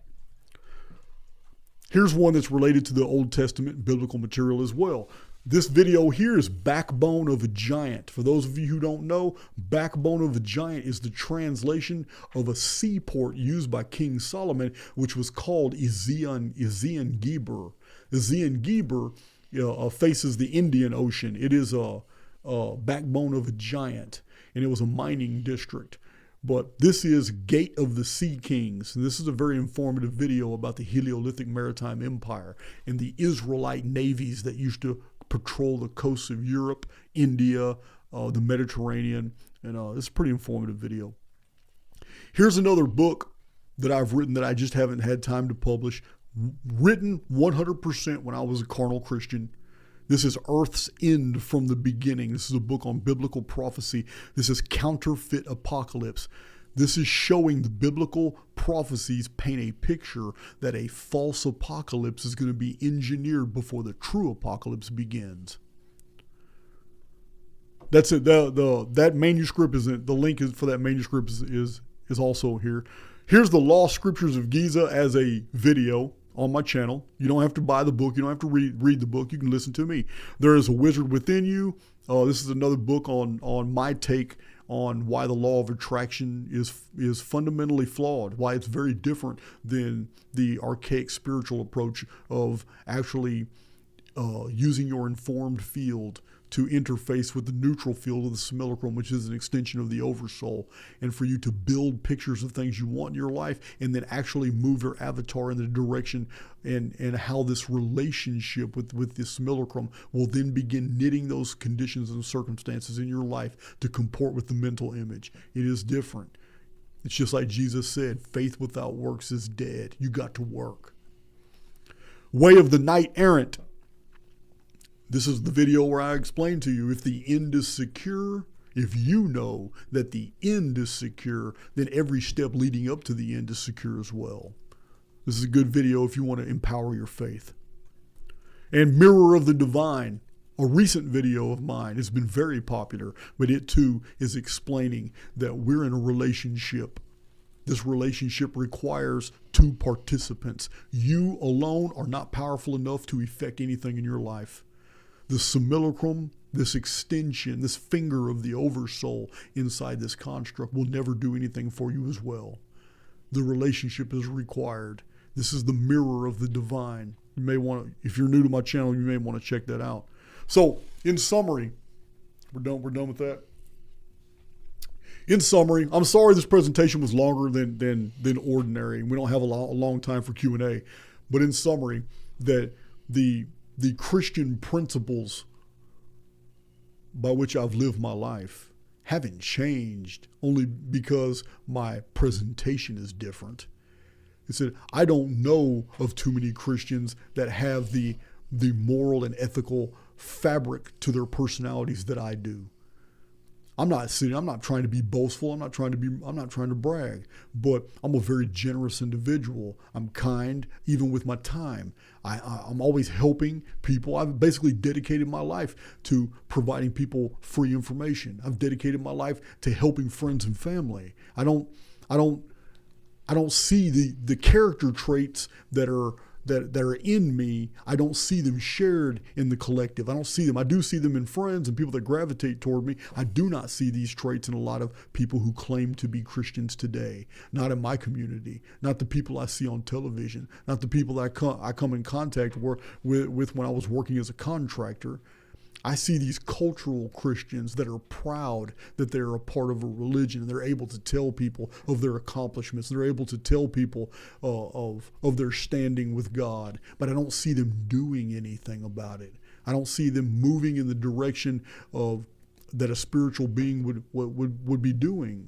Here's one that's related to the Old Testament biblical material as well. This video here is Backbone of a Giant. For those of you who don't know, Backbone of a Giant is the translation of a seaport used by King Solomon, which was called Ezion Geber. Ezion Geber faces the Indian Ocean. It is a backbone of a giant, and it was a mining district. But this is Gate of the Sea Kings, and this is a very informative video about the Heleolithic Maritime Empire and the Israelite navies that used to patrol the coasts of Europe, India, the Mediterranean, and it's a pretty informative video. Here's another book that I've written that I just haven't had time to publish, written 100% when I was a carnal Christian. This is Earth's End from the Beginning. This is a book on biblical prophecy. This is Counterfeit Apocalypse. This is showing the biblical prophecies paint a picture that a false apocalypse is going to be engineered before the true apocalypse begins. That's it. That manuscript the link for that manuscript is also here. Here's the Lost Scriptures of Giza as a video on my channel. You don't have to buy the book. You don't have to read the book. You can listen to me. There is a Wizard Within You. This is another book on my take on why the law of attraction is fundamentally flawed, why it's very different than the archaic spiritual approach of actually using your informed field to interface with the neutral field of the simulacrum, which is an extension of the oversoul, and for you to build pictures of things you want in your life and then actually move your avatar in the direction and how this relationship with the simulacrum will then begin knitting those conditions and circumstances in your life to comport with the mental image. It is different. It's just like Jesus said, faith without works is dead. You got to work. Way of the Knight Errant. This is the video where I explain to you if the end is secure, if you know that the end is secure, then every step leading up to the end is secure as well. This is a good video if you want to empower your faith. And Mirror of the Divine, a recent video of mine. It's been very popular, but it too is explaining that we're in a relationship. This relationship requires two participants. You alone are not powerful enough to effect anything in your life. The simulacrum, this extension, this finger of the oversoul inside this construct will never do anything for you as well. The relationship is required. This is the mirror of the divine. You may want to, if you're new to my channel, you may want to check that out. So, in summary, we're done with that. In summary, I'm sorry this presentation was longer than ordinary. We don't have a long time for Q&A. But in summary, that the Christian principles by which I've lived my life haven't changed, only because my presentation is different. It said, I don't know of too many Christians that have the moral and ethical fabric to their personalities that I do. I'm not trying to be boastful. I'm not trying to brag, but I'm a very generous individual. I'm kind, even with my time. I'm always helping people. I've basically dedicated my life to providing people free information. I've dedicated my life to helping friends and family. I don't see the character traits that are that are in me, I don't see them shared in the collective. I don't see them. I do see them in friends and people that gravitate toward me. I do not see these traits in a lot of people who claim to be Christians today. Not in my community. Not the people I see on television. Not the people that I come in contact with when I was working as a contractor. I see these cultural Christians that are proud that they're a part of a religion, and they're able to tell people of their accomplishments. They're able to tell people of their standing with God, but I don't see them doing anything about it. I don't see them moving in the direction of that a spiritual being would be doing.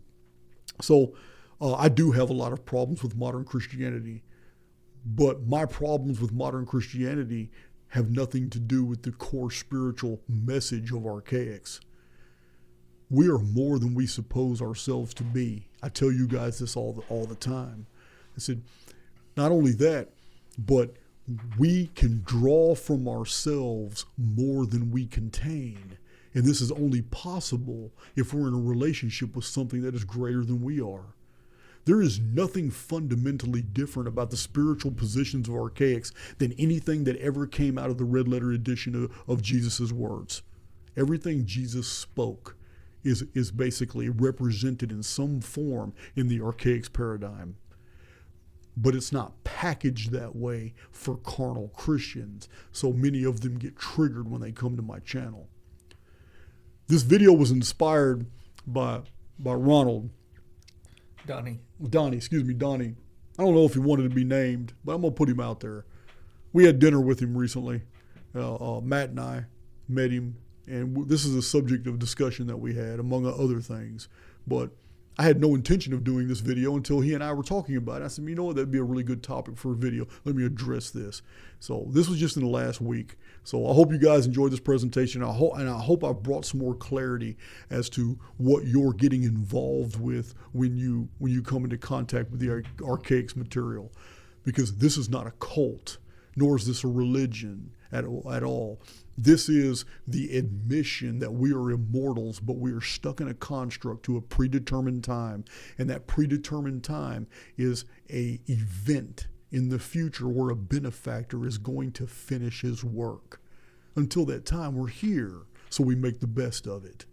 So I do have a lot of problems with modern Christianity, but my problems with modern Christianity have nothing to do with the core spiritual message of Archaix. We are more than we suppose ourselves to be. I tell you guys this all the time. I said, not only that, but we can draw from ourselves more than we contain. And this is only possible if we're in a relationship with something that is greater than we are. There is nothing fundamentally different about the spiritual positions of Archaix than anything that ever came out of the red letter edition of Jesus' words. Everything Jesus spoke is basically represented in some form in the Archaix paradigm. But it's not packaged that way for carnal Christians, so many of them get triggered when they come to my channel. This video was inspired by Donnie. I don't know if he wanted to be named, but I'm going to put him out there. We had dinner with him recently. Matt and I met him, and this is a subject of discussion that we had, among other things. But I had no intention of doing this video until he and I were talking about it. I said, you know what, that'd be a really good topic for a video. Let me address this. So this was just in the last week. So I hope you guys enjoyed this presentation. I hope I've brought some more clarity as to what you're getting involved with when you come into contact with the Archaix material. Because this is not a cult, nor is this a religion at all. This is the admission that we are immortals, but we are stuck in a construct to a predetermined time. And that predetermined time is an event in the future where a benefactor is going to finish his work. Until that time, we're here, so we make the best of it.